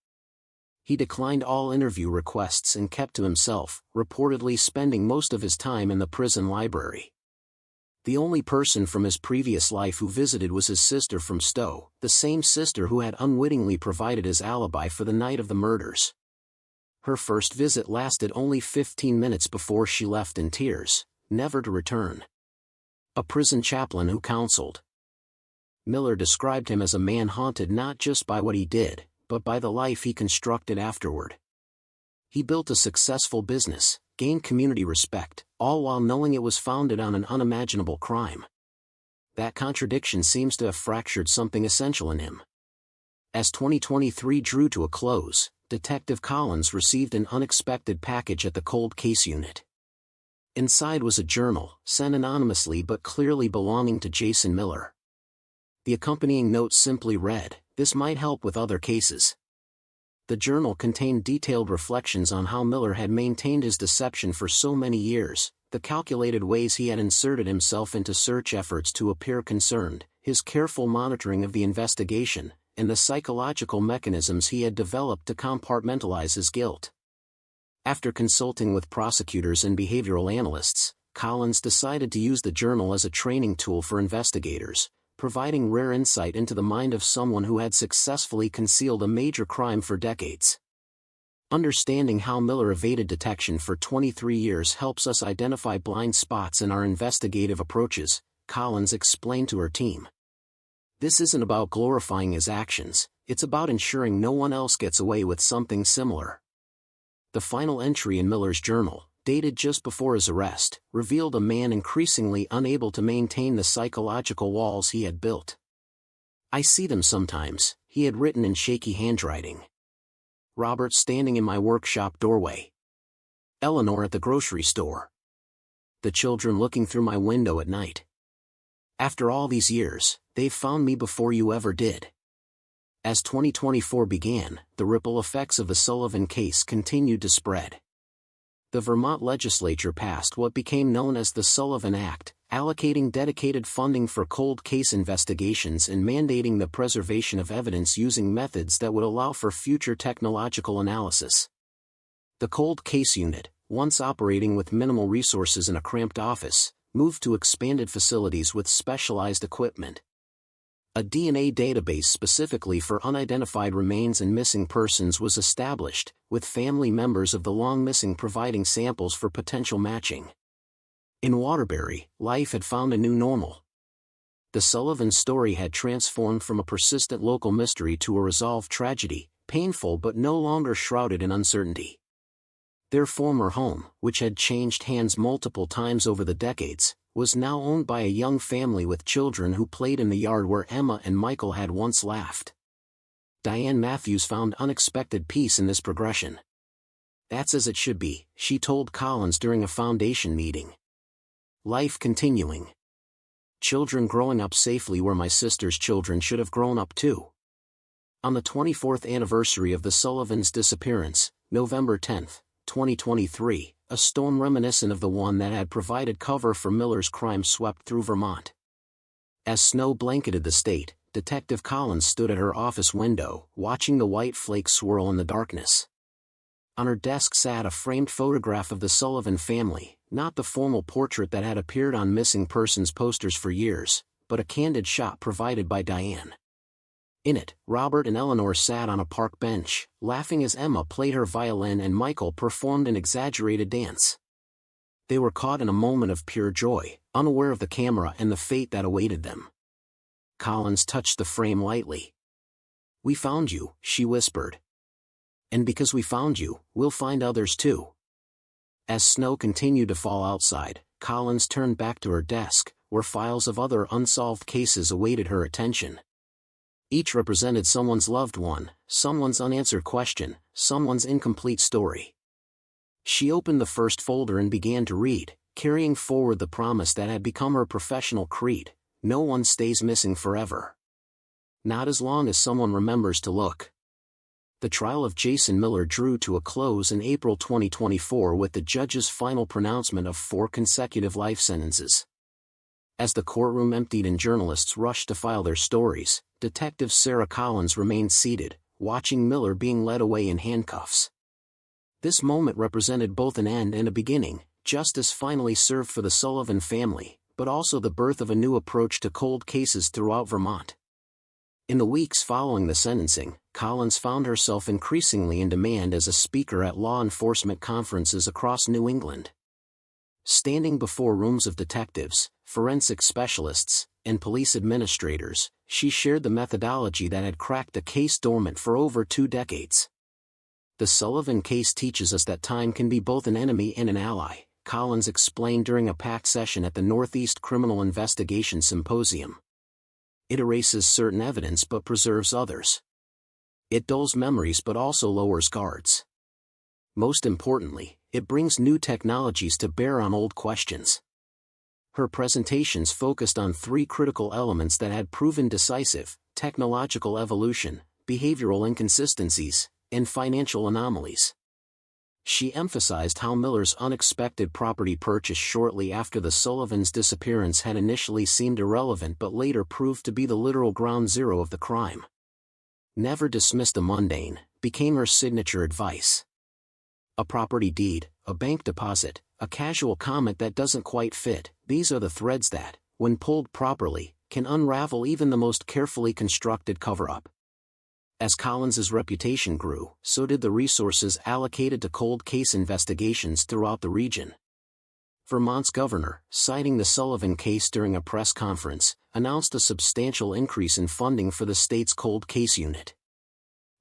He declined all interview requests and kept to himself, reportedly spending most of his time in the prison library. The only person from his previous life who visited was his sister from Stowe, the same sister who had unwittingly provided his alibi for the night of the murders. Her first visit lasted only 15 minutes before she left in tears, never to return. A prison chaplain who counseled Miller described him as a man haunted not just by what he did, but by the life he constructed afterward. He built a successful business, gained community respect, all while knowing it was founded on an unimaginable crime. That contradiction seems to have fractured something essential in him. As 2023 drew to a close, Detective Collins received an unexpected package at the cold case unit. Inside was a journal, sent anonymously but clearly belonging to Jason Miller. The accompanying note simply read, "This might help with other cases." The journal contained detailed reflections on how Miller had maintained his deception for so many years, the calculated ways he had inserted himself into search efforts to appear concerned, his careful monitoring of the investigation, and the psychological mechanisms he had developed to compartmentalize his guilt. After consulting with prosecutors and behavioral analysts, Collins decided to use the journal as a training tool for investigators, providing rare insight into the mind of someone who had successfully concealed a major crime for decades. Understanding how Miller evaded detection for 23 years helps us identify blind spots in our investigative approaches, Collins explained to her team. "This isn't about glorifying his actions, it's about ensuring no one else gets away with something similar." The final entry in Miller's journal, dated just before his arrest, revealed a man increasingly unable to maintain the psychological walls he had built. "I see them sometimes," he had written in shaky handwriting. Robert standing in my workshop doorway. Eleanor at the grocery store. The children looking through my window at night. After all these years, they've found me before you ever did. As 2024 began, the ripple effects of the Sullivan case continued to spread. The Vermont legislature passed what became known as the Sullivan Act, allocating dedicated funding for cold case investigations and mandating the preservation of evidence using methods that would allow for future technological analysis. The cold case unit, once operating with minimal resources in a cramped office, moved to expanded facilities with specialized equipment. A DNA database specifically for unidentified remains and missing persons was established, with family members of the long missing providing samples for potential matching. In Waterbury, life had found a new normal. The Sullivan story had transformed from a persistent local mystery to a resolved tragedy, painful but no longer shrouded in uncertainty. Their former home, which had changed hands multiple times over the decades, was now owned by a young family with children who played in the yard where Emma and Michael had once laughed. Diane Matthews found unexpected peace in this progression. "That's as it should be," she told Collins during a foundation meeting. "Life continuing. Children growing up safely where my sister's children should have grown up too." On the 24th anniversary of the Sullivans' disappearance, November 10, 2023, a storm reminiscent of the one that had provided cover for Miller's crime swept through Vermont. As snow blanketed the state, Detective Collins stood at her office window, watching the white flakes swirl in the darkness. On her desk sat a framed photograph of the Sullivan family, not the formal portrait that had appeared on missing persons posters for years, but a candid shot provided by Diane. In it, Robert and Eleanor sat on a park bench, laughing as Emma played her violin and Michael performed an exaggerated dance. They were caught in a moment of pure joy, unaware of the camera and the fate that awaited them. Collins touched the frame lightly. "We found you," she whispered. "And because we found you, we'll find others too." As snow continued to fall outside, Collins turned back to her desk, where files of other unsolved cases awaited her attention. Each represented someone's loved one, someone's unanswered question, someone's incomplete story. She opened the first folder and began to read, carrying forward the promise that had become her professional creed: no one stays missing forever. Not as long as someone remembers to look. The trial of Jason Miller drew to a close in April 2024 with the judge's final pronouncement of 4 consecutive life sentences. As the courtroom emptied and journalists rushed to file their stories, Detective Sarah Collins remained seated, watching Miller being led away in handcuffs. This moment represented both an end and a beginning. Justice finally served for the Sullivan family, but also the birth of a new approach to cold cases throughout Vermont. In the weeks following the sentencing, Collins found herself increasingly in demand as a speaker at law enforcement conferences across New England. Standing before rooms of detectives, forensic specialists, and police administrators, she shared the methodology that had cracked the case dormant for over 2 decades. "The Sullivan case teaches us that time can be both an enemy and an ally," Collins explained during a packed session at the Northeast Criminal Investigation Symposium. "It erases certain evidence but preserves others. It dulls memories but also lowers guards. Most importantly, it brings new technologies to bear on old questions." Her presentations focused on 3 critical elements that had proven decisive: technological evolution, behavioral inconsistencies, and financial anomalies. She emphasized how Miller's unexpected property purchase shortly after the Sullivans' disappearance had initially seemed irrelevant but later proved to be the literal ground zero of the crime. "Never dismiss the mundane," became her signature advice. A property deed, a bank deposit, a casual comment that doesn't quite fit, these are the threads that, when pulled properly, can unravel even the most carefully constructed cover-up. As Collins's reputation grew, so did the resources allocated to cold case investigations throughout the region. Vermont's governor, citing the Sullivan case during a press conference, announced a substantial increase in funding for the state's cold case unit.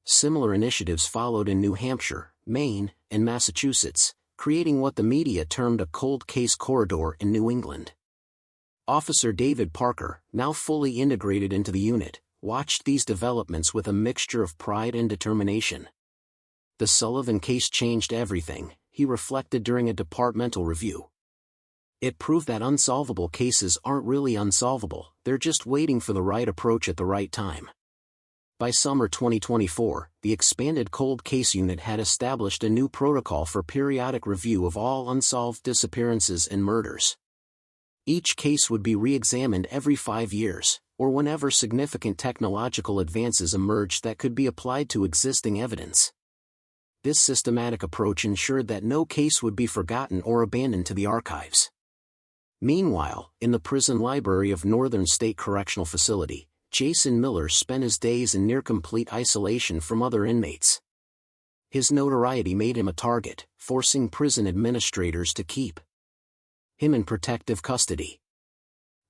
Similar initiatives followed in New Hampshire, Maine, and Massachusetts, creating what the media termed a cold case corridor in New England. Officer David Parker, now fully integrated into the unit, watched these developments with a mixture of pride and determination. "The Sullivan case changed everything," he reflected during a departmental review. "It proved that unsolvable cases aren't really unsolvable, they're just waiting for the right approach at the right time." By summer 2024, the expanded cold case unit had established a new protocol for periodic review of all unsolved disappearances and murders. Each case would be re-examined every 5 years, or whenever significant technological advances emerged that could be applied to existing evidence. This systematic approach ensured that no case would be forgotten or abandoned to the archives. Meanwhile, in the prison library of Northern State Correctional Facility, Jason Miller spent his days in near-complete isolation from other inmates. His notoriety made him a target, forcing prison administrators to keep him in protective custody.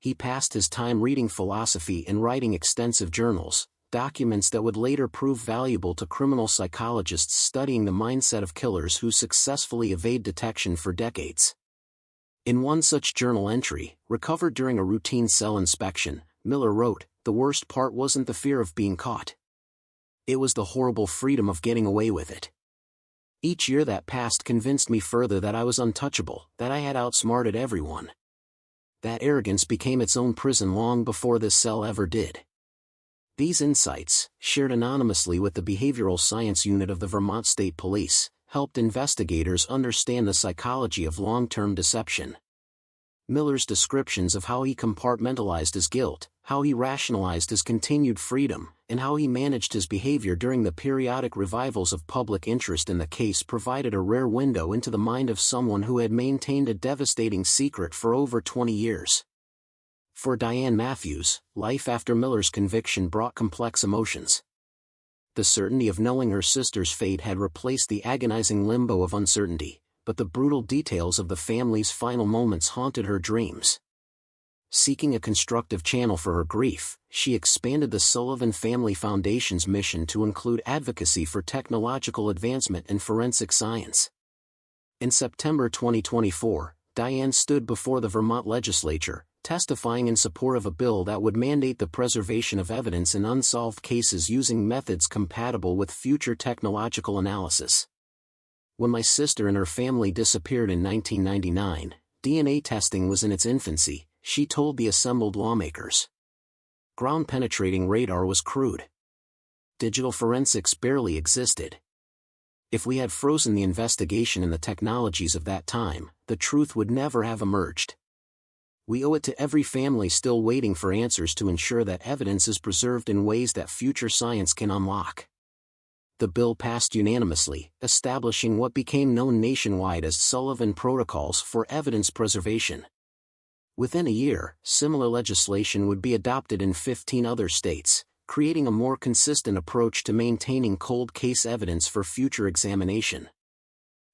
He passed his time reading philosophy and writing extensive journals, documents that would later prove valuable to criminal psychologists studying the mindset of killers who successfully evade detection for decades. In one such journal entry, recovered during a routine cell inspection, Miller wrote, "The worst part wasn't the fear of being caught. It was the horrible freedom of getting away with it. Each year that passed convinced me further that I was untouchable, that I had outsmarted everyone. That arrogance became its own prison long before this cell ever did." These insights, shared anonymously with the Behavioral Science Unit of the Vermont State Police, helped investigators understand the psychology of long-term deception. Miller's descriptions of how he compartmentalized his guilt, how he rationalized his continued freedom, and how he managed his behavior during the periodic revivals of public interest in the case provided a rare window into the mind of someone who had maintained a devastating secret for over 20 years. For Diane Matthews, life after Miller's conviction brought complex emotions. The certainty of knowing her sister's fate had replaced the agonizing limbo of uncertainty, but the brutal details of the family's final moments haunted her dreams. Seeking a constructive channel for her grief, she expanded the Sullivan Family Foundation's mission to include advocacy for technological advancement and forensic science. In September 2024, Diane stood before the Vermont legislature, testifying in support of a bill that would mandate the preservation of evidence in unsolved cases using methods compatible with future technological analysis. "When my sister and her family disappeared in 1999, DNA testing was in its infancy," she told the assembled lawmakers. "Ground-penetrating radar was crude. Digital forensics barely existed. If we had frozen the investigation and the technologies of that time, the truth would never have emerged. We owe it to every family still waiting for answers to ensure that evidence is preserved in ways that future science can unlock." The bill passed unanimously, establishing what became known nationwide as Sullivan Protocols for Evidence Preservation. Within a year, similar legislation would be adopted in 15 other states, creating a more consistent approach to maintaining cold case evidence for future examination.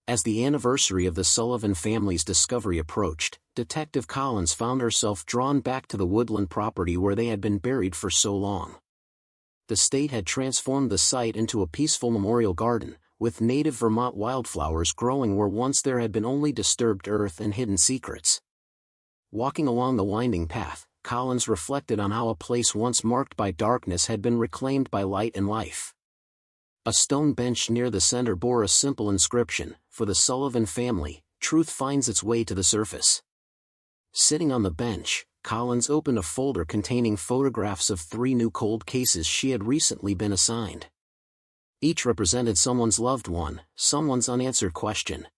As the anniversary of the Sullivan family's discovery approached, Detective Collins found herself drawn back to the woodland property where they had been buried for so long. The state had transformed the site into a peaceful memorial garden, with native Vermont wildflowers growing where once there had been only disturbed earth and hidden secrets. Walking along the winding path, Collins reflected on how a place once marked by darkness had been reclaimed by light and life. A stone bench near the center bore a simple inscription, "For the Sullivan family, truth finds its way to the surface." Sitting on the bench, Collins opened a folder containing photographs of 3 new cold cases she had recently been assigned. Each represented someone's loved one, someone's unanswered question.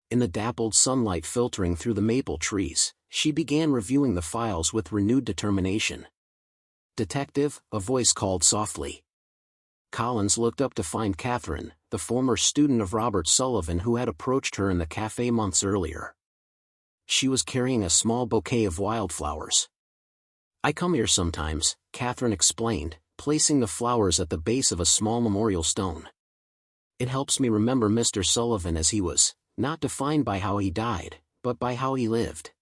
In the dappled sunlight filtering through the maple trees, she began reviewing the files with renewed determination. "Detective," a voice called softly. Collins looked up to find Catherine, the former student of Robert Sullivan who had approached her in the cafe months earlier. She was carrying a small bouquet of wildflowers. "I come here sometimes," Catherine explained, placing the flowers at the base of a small memorial stone. "It helps me remember Mr. Sullivan as he was, not defined by how he died, but by how he lived.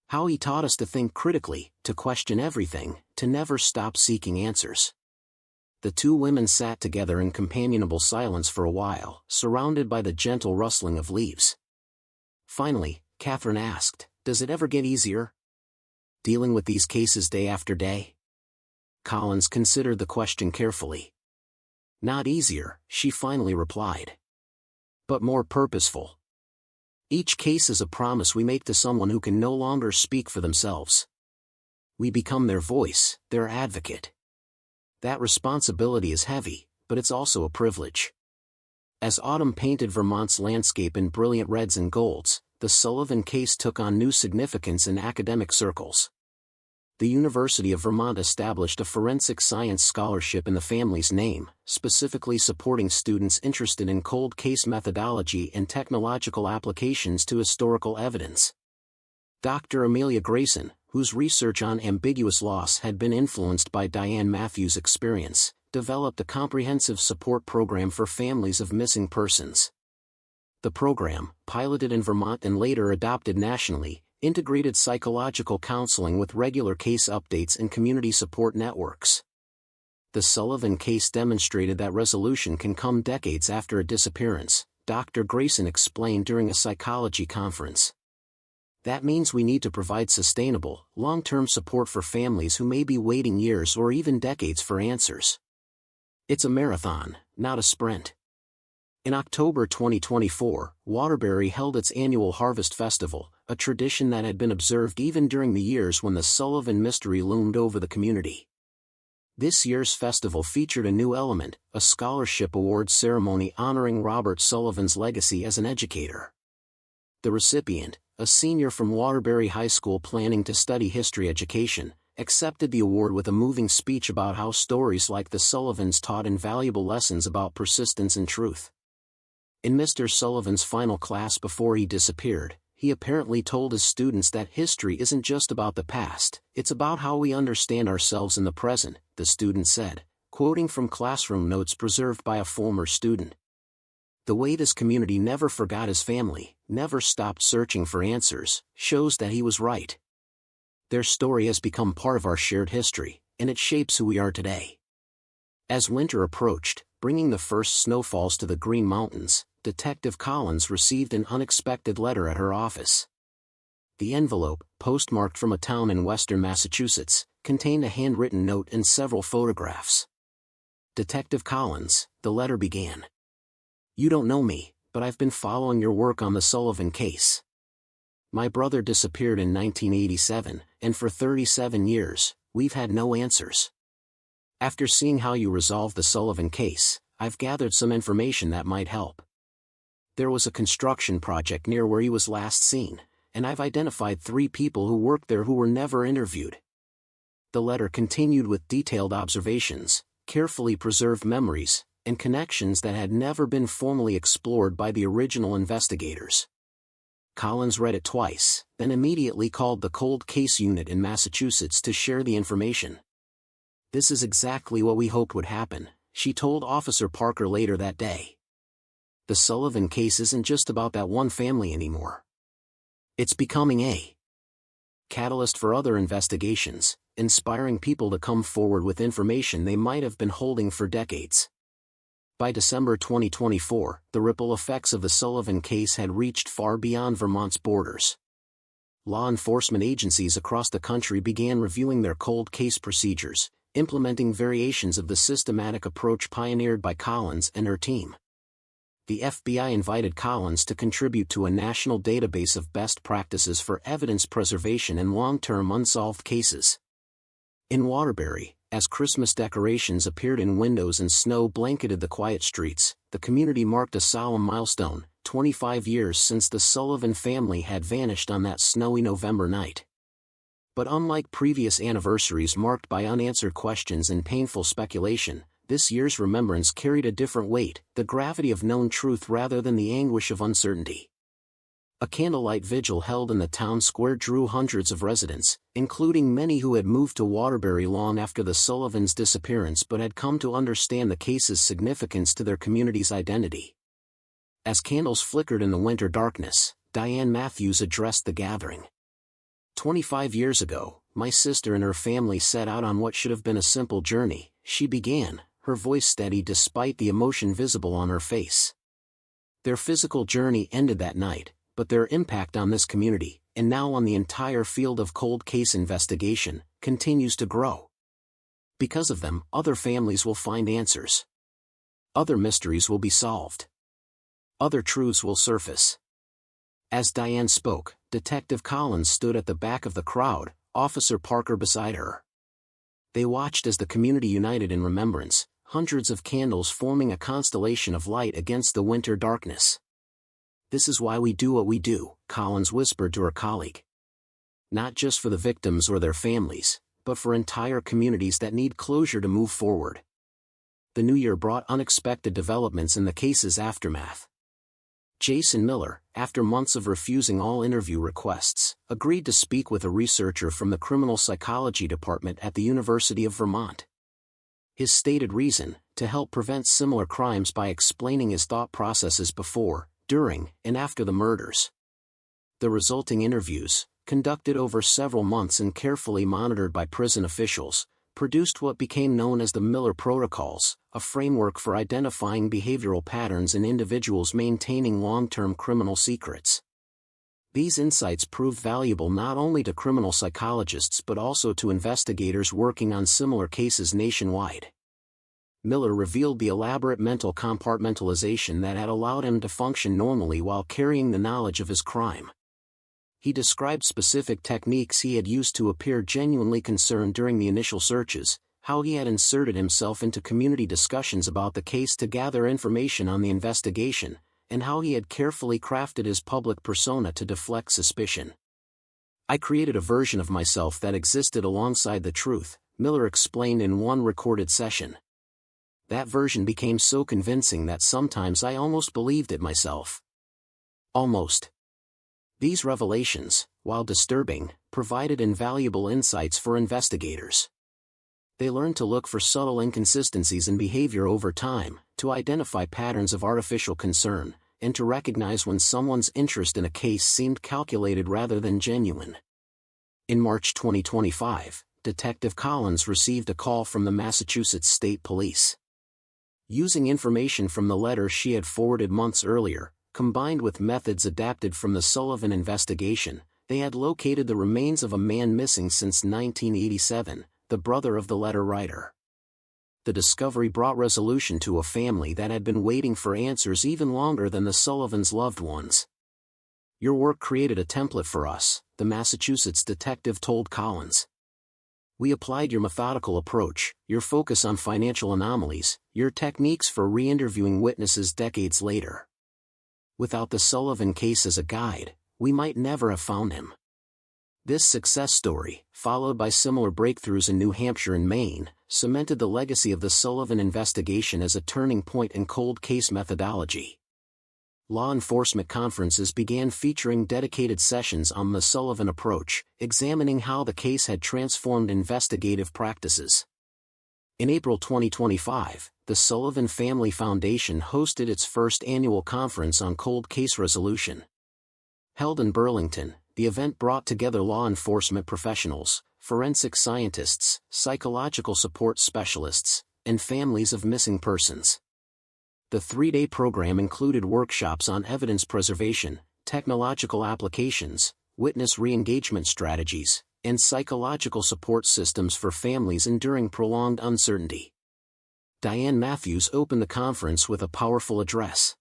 How he taught us to think critically, to question everything, to never stop seeking answers." The 2 women sat together in companionable silence for a while, surrounded by the gentle rustling of leaves. Finally, Catherine asked, "Does it ever get easier? Dealing with these cases day after day?" Collins considered the question carefully. "Not easier," she finally replied. "But more purposeful. Each case is a promise we make to someone who can no longer speak for themselves. We become their voice, their advocate. That responsibility is heavy, but it's also a privilege." As autumn painted Vermont's landscape in brilliant reds and golds, the Sullivan case took on new significance in academic circles. The University of Vermont established a forensic science scholarship in the family's name, specifically supporting students interested in cold case methodology and technological applications to historical evidence. Dr. Amelia Grayson, whose research on ambiguous loss had been influenced by Diane Matthews' experience, developed a comprehensive support program for families of missing persons. The program, piloted in Vermont and later adopted nationally, integrated psychological counseling with regular case updates and community support networks. The Sullivan case demonstrated that resolution can come decades after a disappearance, Dr. Grayson explained during a psychology conference. That means we need to provide sustainable, long-term support for families who may be waiting years or even decades for answers. It's a marathon, not a sprint. In October 2024, Waterbury held its annual Harvest Festival, a tradition that had been observed even during the years when the Sullivan mystery loomed over the community. This year's festival featured a new element, a scholarship awards ceremony honoring Robert Sullivan's legacy as an educator. The recipient, a senior from Waterbury High School planning to study history education, accepted the award with a moving speech about how stories like the Sullivans taught invaluable lessons about persistence and truth. In Mr. Sullivan's final class before he disappeared, he apparently told his students that history isn't just about the past, it's about how we understand ourselves in the present, the student said, quoting from classroom notes preserved by a former student. The way this community never forgot his family, never stopped searching for answers, shows that he was right. Their story has become part of our shared history, and it shapes who we are today. As winter approached, bringing the first snowfalls to the Green Mountains, Detective Collins received an unexpected letter at her office. The envelope, postmarked from a town in western Massachusetts, contained a handwritten note and several photographs. "Detective Collins," the letter began. "You don't know me, but I've been following your work on the Sullivan case. My brother disappeared in 1987, and for 37 years, we've had no answers. After seeing how you resolved the Sullivan case, I've gathered some information that might help. There was a construction project near where he was last seen, and I've identified 3 people who worked there who were never interviewed." The letter continued with detailed observations, carefully preserved memories, and connections that had never been formally explored by the original investigators. Collins read it twice, then immediately called the cold case unit in Massachusetts to share the information. "This is exactly what we hoped would happen," she told Officer Parker later that day. "The Sullivan case isn't just about that one family anymore. It's becoming a catalyst for other investigations, inspiring people to come forward with information they might have been holding for decades." By December 2024, the ripple effects of the Sullivan case had reached far beyond Vermont's borders. Law enforcement agencies across the country began reviewing their cold case procedures, implementing variations of the systematic approach pioneered by Collins and her team. The FBI invited Collins to contribute to a national database of best practices for evidence preservation in long-term unsolved cases. In Waterbury, as Christmas decorations appeared in windows and snow blanketed the quiet streets, the community marked a solemn milestone, 25 years since the Sullivan family had vanished on that snowy November night. But unlike previous anniversaries marked by unanswered questions and painful speculation, this year's remembrance carried a different weight, the gravity of known truth rather than the anguish of uncertainty. A candlelight vigil held in the town square drew hundreds of residents, including many who had moved to Waterbury long after the Sullivans' disappearance but had come to understand the case's significance to their community's identity. As candles flickered in the winter darkness, Diane Matthews addressed the gathering. 25 years ago, my sister and her family set out on what should have been a simple journey, she began, her voice steady despite the emotion visible on her face. Their physical journey ended that night, but their impact on this community, and now on the entire field of cold case investigation, continues to grow. Because of them, other families will find answers. Other mysteries will be solved. Other truths will surface. As Diane spoke, Detective Collins stood at the back of the crowd, Officer Parker beside her. They watched as the community united in remembrance, hundreds of candles forming a constellation of light against the winter darkness. "This is why we do what we do," Collins whispered to her colleague. "Not just for the victims or their families, but for entire communities that need closure to move forward." The new year brought unexpected developments in the case's aftermath. Jason Miller, after months of refusing all interview requests, agreed to speak with a researcher from the criminal psychology department at the University of Vermont. His stated reason: to help prevent similar crimes by explaining his thought processes before, during, and after the murders. The resulting interviews, conducted over several months and carefully monitored by prison officials, produced what became known as the Miller Protocols, a framework for identifying behavioral patterns in individuals maintaining long-term criminal secrets. These insights proved valuable not only to criminal psychologists but also to investigators working on similar cases nationwide. Miller revealed the elaborate mental compartmentalization that had allowed him to function normally while carrying the knowledge of his crime. He described specific techniques he had used to appear genuinely concerned during the initial searches, how he had inserted himself into community discussions about the case to gather information on the investigation, and how he had carefully crafted his public persona to deflect suspicion. "I created a version of myself that existed alongside the truth," Miller explained in one recorded session. "That version became so convincing that sometimes I almost believed it myself." Almost. These revelations, while disturbing, provided invaluable insights for investigators. They learned to look for subtle inconsistencies in behavior over time, to identify patterns of artificial concern, and to recognize when someone's interest in a case seemed calculated rather than genuine. In March 2025, Detective Collins received a call from the Massachusetts State Police. Using information from the letter she had forwarded months earlier, combined with methods adapted from the Sullivan investigation, they had located the remains of a man missing since 1987, the brother of the letter writer. The discovery brought resolution to a family that had been waiting for answers even longer than the Sullivans' loved ones. "Your work created a template for us," the Massachusetts detective told Collins. "We applied your methodical approach, your focus on financial anomalies, your techniques for re-interviewing witnesses decades later. Without the Sullivan case as a guide, we might never have found him." This success story, followed by similar breakthroughs in New Hampshire and Maine, cemented the legacy of the Sullivan investigation as a turning point in cold case methodology. Law enforcement conferences began featuring dedicated sessions on the Sullivan approach, examining how the case had transformed investigative practices. In April 2025, the Sullivan Family Foundation hosted its first annual conference on cold case resolution. Held in Burlington, the event brought together law enforcement professionals, forensic scientists, psychological support specialists, and families of missing persons. The three-day program included workshops on evidence preservation, technological applications, witness re-engagement strategies, and psychological support systems for families enduring prolonged uncertainty. Diane Matthews opened the conference with a powerful address.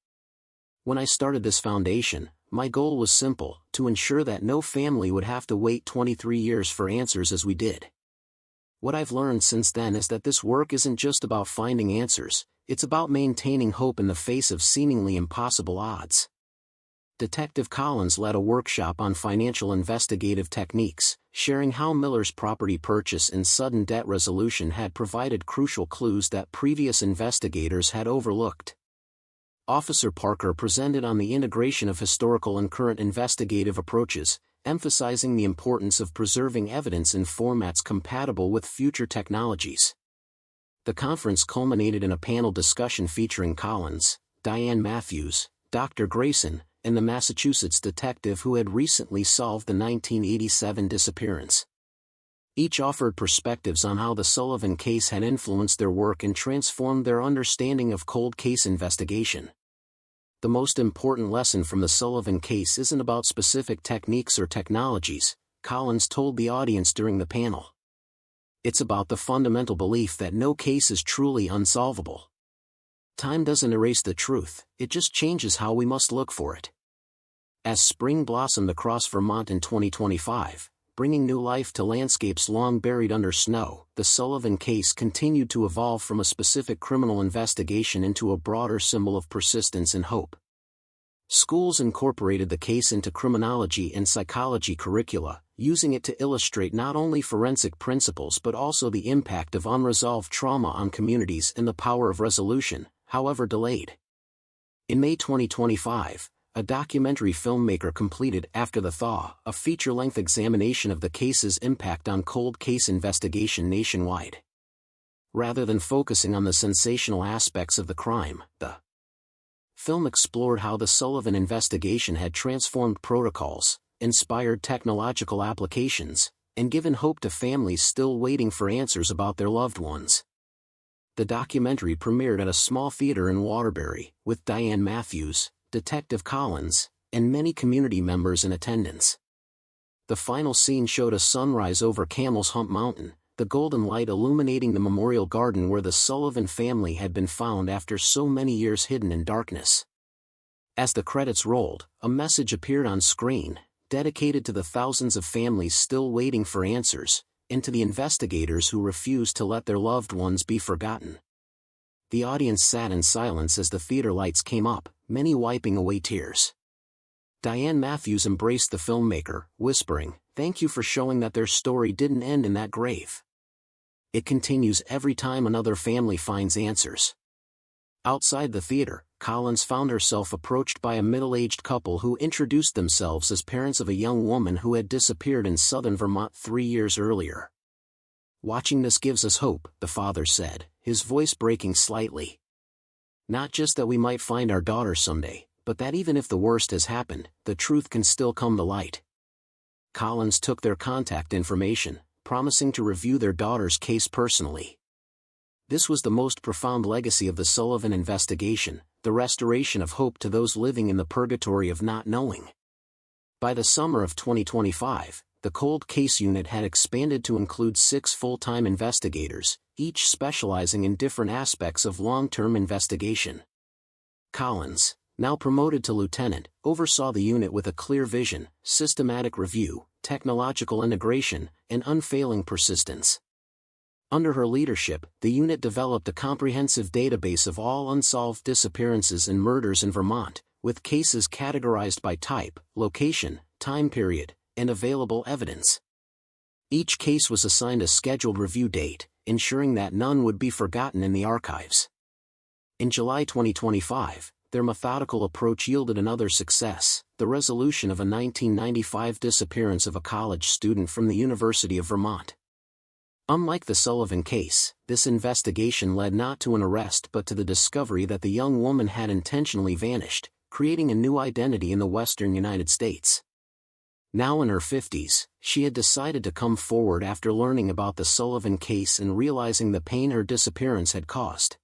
"When I started this foundation, my goal was simple: to ensure that no family would have to wait 23 years for answers as we did. What I've learned since then is that this work isn't just about finding answers, it's about maintaining hope in the face of seemingly impossible odds." Detective Collins led a workshop on financial investigative techniques, sharing how Miller's property purchase and sudden debt resolution had provided crucial clues that previous investigators had overlooked. Officer Parker presented on the integration of historical and current investigative approaches, emphasizing the importance of preserving evidence in formats compatible with future technologies. The conference culminated in a panel discussion featuring Collins, Diane Matthews, Dr. Grayson, and the Massachusetts detective who had recently solved the 1987 disappearance. Each offered perspectives on how the Sullivan case had influenced their work and transformed their understanding of cold case investigation. The most important lesson from the Sullivan case isn't about specific techniques or technologies, Collins told the audience during the panel. It's about the fundamental belief that no case is truly unsolvable. Time doesn't erase the truth, it just changes how we must look for it. As spring blossomed across Vermont in 2025, bringing new life to landscapes long buried under snow, the Sullivan case continued to evolve from a specific criminal investigation into a broader symbol of persistence and hope. Schools incorporated the case into criminology and psychology curricula, using it to illustrate not only forensic principles but also the impact of unresolved trauma on communities and the power of resolution, however delayed. In May 2025, a documentary filmmaker completed After the Thaw, a feature-length examination of the case's impact on cold case investigation nationwide. Rather than focusing on the sensational aspects of the crime, the film explored how the Sullivan investigation had transformed protocols, inspired technological applications, and given hope to families still waiting for answers about their loved ones. The documentary premiered at a small theater in Waterbury, with Diane Matthews, Detective Collins, and many community members in attendance. The final scene showed a sunrise over Camel's Hump Mountain, the golden light illuminating the memorial garden where the Sullivan family had been found after so many years hidden in darkness. As the credits rolled, a message appeared on screen, dedicated to the thousands of families still waiting for answers, and to the investigators who refused to let their loved ones be forgotten. The audience sat in silence as the theater lights came up, many wiping away tears. Diane Matthews embraced the filmmaker, whispering, "Thank you for showing that their story didn't end in that grave. It continues every time another family finds answers." Outside the theater, Collins found herself approached by a middle-aged couple who introduced themselves as parents of a young woman who had disappeared in southern Vermont 3 years earlier. "Watching this gives us hope," the father said, his voice breaking slightly. "Not just that we might find our daughter someday, but that even if the worst has happened, the truth can still come to light." Collins took their contact information, promising to review their daughter's case personally. This was the most profound legacy of the Sullivan investigation, the restoration of hope to those living in the purgatory of not knowing. By the summer of 2025, the cold case unit had expanded to include 6 full-time investigators, each specializing in different aspects of long-term investigation. Collins, now promoted to lieutenant, oversaw the unit with a clear vision, systematic review, technological integration, and unfailing persistence. Under her leadership, the unit developed a comprehensive database of all unsolved disappearances and murders in Vermont, with cases categorized by type, location, time period, and available evidence. Each case was assigned a scheduled review date, ensuring that none would be forgotten in the archives. In July 2025, their methodical approach yielded another success, the resolution of a 1995 disappearance of a college student from the University of Vermont. Unlike the Sullivan case, this investigation led not to an arrest but to the discovery that the young woman had intentionally vanished, creating a new identity in the western United States. Now in her 50s, she had decided to come forward after learning about the Sullivan case and realizing the pain her disappearance had caused.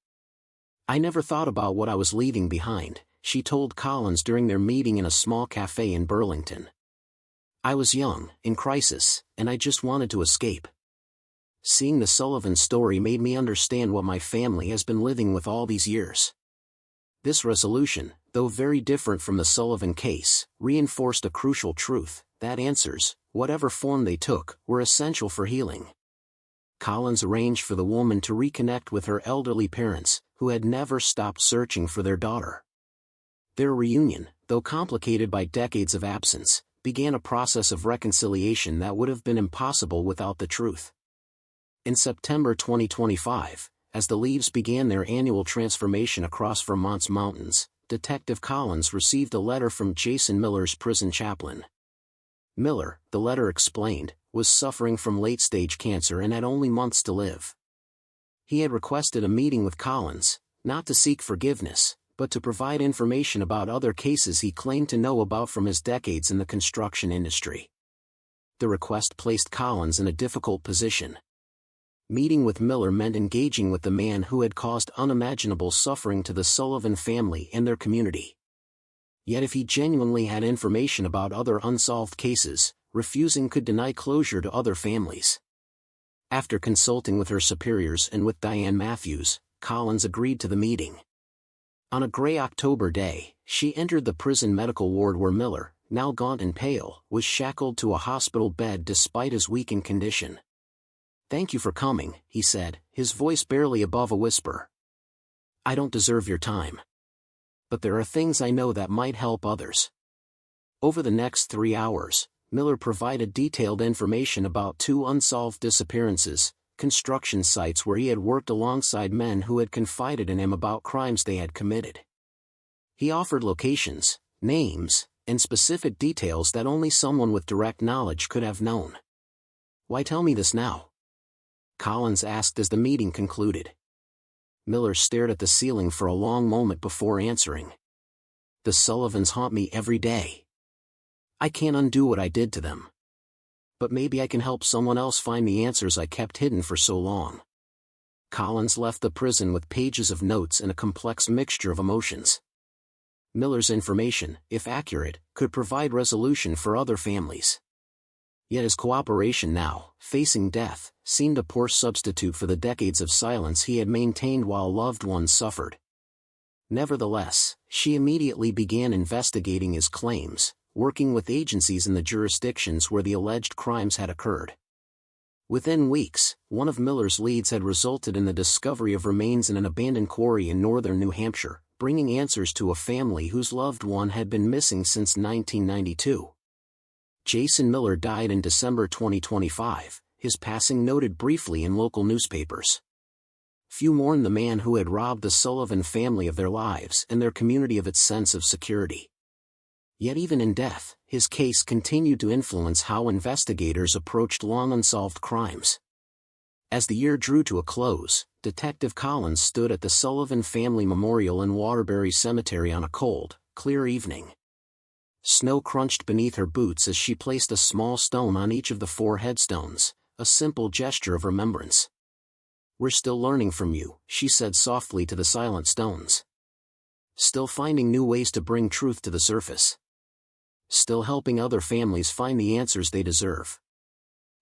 "I never thought about what I was leaving behind," she told Collins during their meeting in a small cafe in Burlington. "I was young, in crisis, and I just wanted to escape. Seeing the Sullivan story made me understand what my family has been living with all these years." This resolution, though very different from the Sullivan case, reinforced a crucial truth, that answers, whatever form they took, were essential for healing. Collins arranged for the woman to reconnect with her elderly parents, who had never stopped searching for their daughter. Their reunion, though complicated by decades of absence, began a process of reconciliation that would have been impossible without the truth. In September 2025, as the leaves began their annual transformation across Vermont's mountains, Detective Collins received a letter from Jason Miller's prison chaplain. Miller, the letter explained, was suffering from late-stage cancer and had only months to live. He had requested a meeting with Collins, not to seek forgiveness, but to provide information about other cases he claimed to know about from his decades in the construction industry. The request placed Collins in a difficult position. Meeting with Miller meant engaging with the man who had caused unimaginable suffering to the Sullivan family and their community. Yet if he genuinely had information about other unsolved cases, refusing could deny closure to other families. After consulting with her superiors and with Diane Matthews, Collins agreed to the meeting. On a gray October day, she entered the prison medical ward where Miller, now gaunt and pale, was shackled to a hospital bed despite his weakened condition. "Thank you for coming," he said, his voice barely above a whisper. "I don't deserve your time. But there are things I know that might help others." Over the next 3 hours, Miller provided detailed information about 2 unsolved disappearances, construction sites where he had worked alongside men who had confided in him about crimes they had committed. He offered locations, names, and specific details that only someone with direct knowledge could have known. "Why tell me this now?" Collins asked as the meeting concluded. Miller stared at the ceiling for a long moment before answering. "The Sullivans haunt me every day. I can't undo what I did to them. But maybe I can help someone else find the answers I kept hidden for so long." Collins left the prison with pages of notes and a complex mixture of emotions. Miller's information, if accurate, could provide resolution for other families. Yet his cooperation now, facing death, seemed a poor substitute for the decades of silence he had maintained while loved ones suffered. Nevertheless, she immediately began investigating his claims, working with agencies in the jurisdictions where the alleged crimes had occurred. Within weeks, one of Miller's leads had resulted in the discovery of remains in an abandoned quarry in northern New Hampshire, bringing answers to a family whose loved one had been missing since 1992. Jason Miller died in December 2025, his passing noted briefly in local newspapers. Few mourned the man who had robbed the Sullivan family of their lives and their community of its sense of security. Yet even in death, his case continued to influence how investigators approached long unsolved crimes. As the year drew to a close, Detective Collins stood at the Sullivan Family Memorial in Waterbury Cemetery on a cold, clear evening. Snow crunched beneath her boots as she placed a small stone on each of the 4 headstones, a simple gesture of remembrance. "We're still learning from you," she said softly to the silent stones. "Still finding new ways to bring truth to the surface. Still helping other families find the answers they deserve."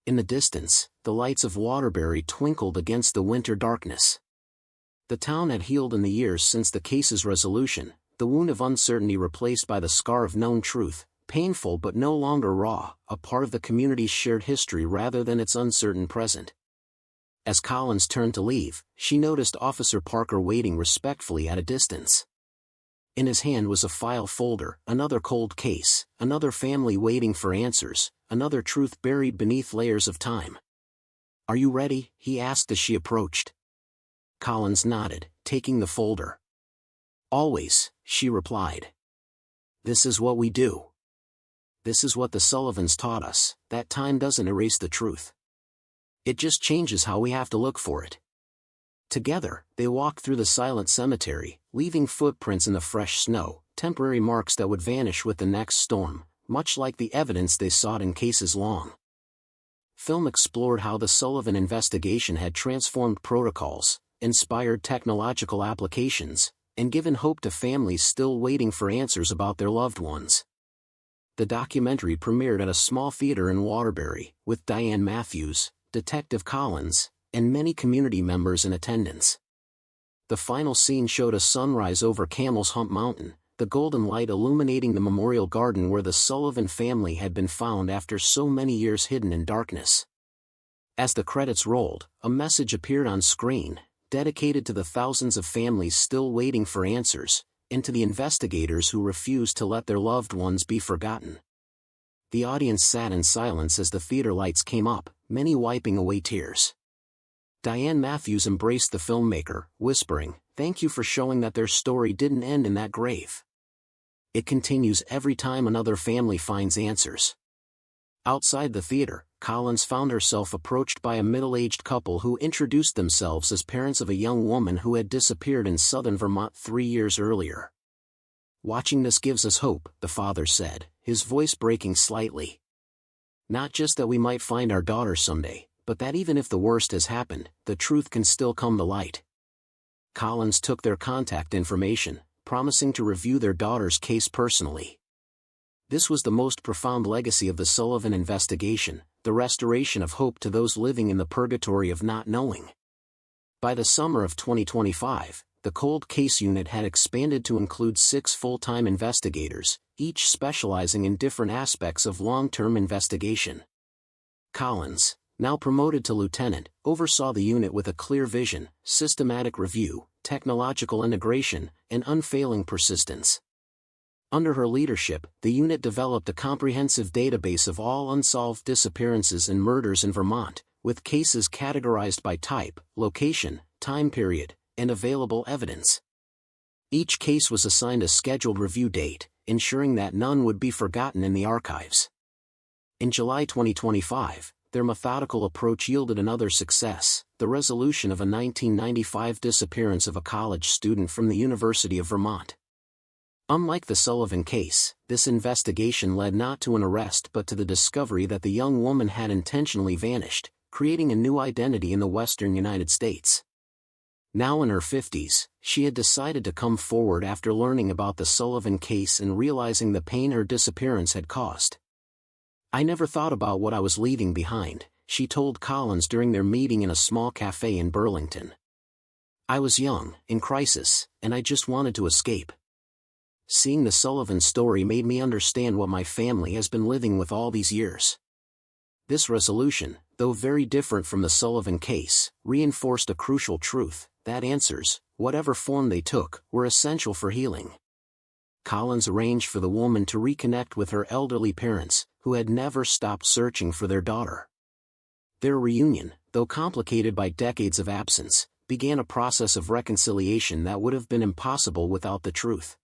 In the distance, the lights of Waterbury twinkled against the winter darkness. The town had healed in the years since the case's resolution, the wound of uncertainty replaced by the scar of known truth, painful but no longer raw, a part of the community's shared history rather than its uncertain present. As Collins turned to leave, she noticed Officer Parker waiting respectfully at a distance. In his hand was a file folder, another cold case, another family waiting for answers, another truth buried beneath layers of time. "Are you ready?" he asked as she approached. Collins nodded, taking the folder. "Always," she replied. "This is what we do. This is what the Sullivans taught us, that time doesn't erase the truth. It just changes how we have to look for it." Together, they walked through the silent cemetery, leaving footprints in the fresh snow, temporary marks that would vanish with the next storm, much like the evidence they sought in cases long. Film explored how the Sullivan investigation had transformed protocols, inspired technological applications, and given hope to families still waiting for answers about their loved ones. The documentary premiered at a small theater in Waterbury, with Diane Matthews, Detective Collins, and many community members in attendance. The final scene showed a sunrise over Camel's Hump Mountain, the golden light illuminating the memorial garden where the Sullivan family had been found after so many years hidden in darkness. As the credits rolled, a message appeared on screen, dedicated to the thousands of families still waiting for answers, and to the investigators who refused to let their loved ones be forgotten. The audience sat in silence as the theater lights came up, many wiping away tears. Diane Matthews embraced the filmmaker, whispering, "Thank you for showing that their story didn't end in that grave. It continues every time another family finds answers." Outside the theater, Collins found herself approached by a middle-aged couple who introduced themselves as parents of a young woman who had disappeared in southern Vermont 3 years earlier. "Watching this gives us hope," the father said, his voice breaking slightly. "Not just that we might find our daughter someday, but that even if the worst has happened, the truth can still come to light." Collins took their contact information, promising to review their daughter's case personally. This was the most profound legacy of the Sullivan investigation, the restoration of hope to those living in the purgatory of not knowing. By the summer of 2025, the cold case unit had expanded to include 6 full-time investigators, each specializing in different aspects of long-term investigation. Collins, now promoted to lieutenant, oversaw the unit with a clear vision, systematic review, technological integration, and unfailing persistence. Under her leadership, the unit developed a comprehensive database of all unsolved disappearances and murders in Vermont, with cases categorized by type, location, time period, and available evidence. Each case was assigned a scheduled review date, ensuring that none would be forgotten in the archives. In July 2025, their methodical approach yielded another success, the resolution of a 1995 disappearance of a college student from the University of Vermont. Unlike the Sullivan case, this investigation led not to an arrest but to the discovery that the young woman had intentionally vanished, creating a new identity in the western United States. Now in her 50s, she had decided to come forward after learning about the Sullivan case and realizing the pain her disappearance had caused. "I never thought about what I was leaving behind," she told Collins during their meeting in a small cafe in Burlington. "I was young, in crisis, and I just wanted to escape. Seeing the Sullivan story made me understand what my family has been living with all these years." This resolution, though very different from the Sullivan case, reinforced a crucial truth, that answers, whatever form they took, were essential for healing. Collins arranged for the woman to reconnect with her elderly parents, who had never stopped searching for their daughter. Their reunion, though complicated by decades of absence, began a process of reconciliation that would have been impossible without the truth.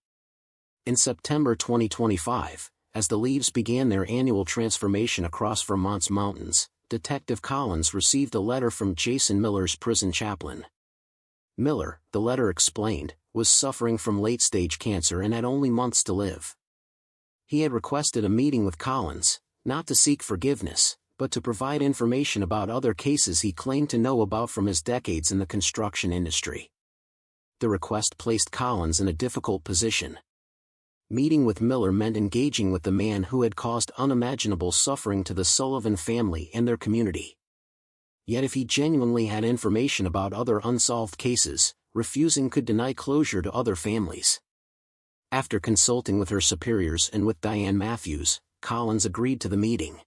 In September 2025, as the leaves began their annual transformation across Vermont's mountains, Detective Collins received a letter from Jason Miller's prison chaplain. Miller, the letter explained, was suffering from late-stage cancer and had only months to live. He had requested a meeting with Collins, not to seek forgiveness, but to provide information about other cases he claimed to know about from his decades in the construction industry. The request placed Collins in a difficult position. Meeting with Miller meant engaging with the man who had caused unimaginable suffering to the Sullivan family and their community. Yet if he genuinely had information about other unsolved cases, refusing could deny closure to other families. After consulting with her superiors and with Diane Matthews, Collins agreed to the meeting.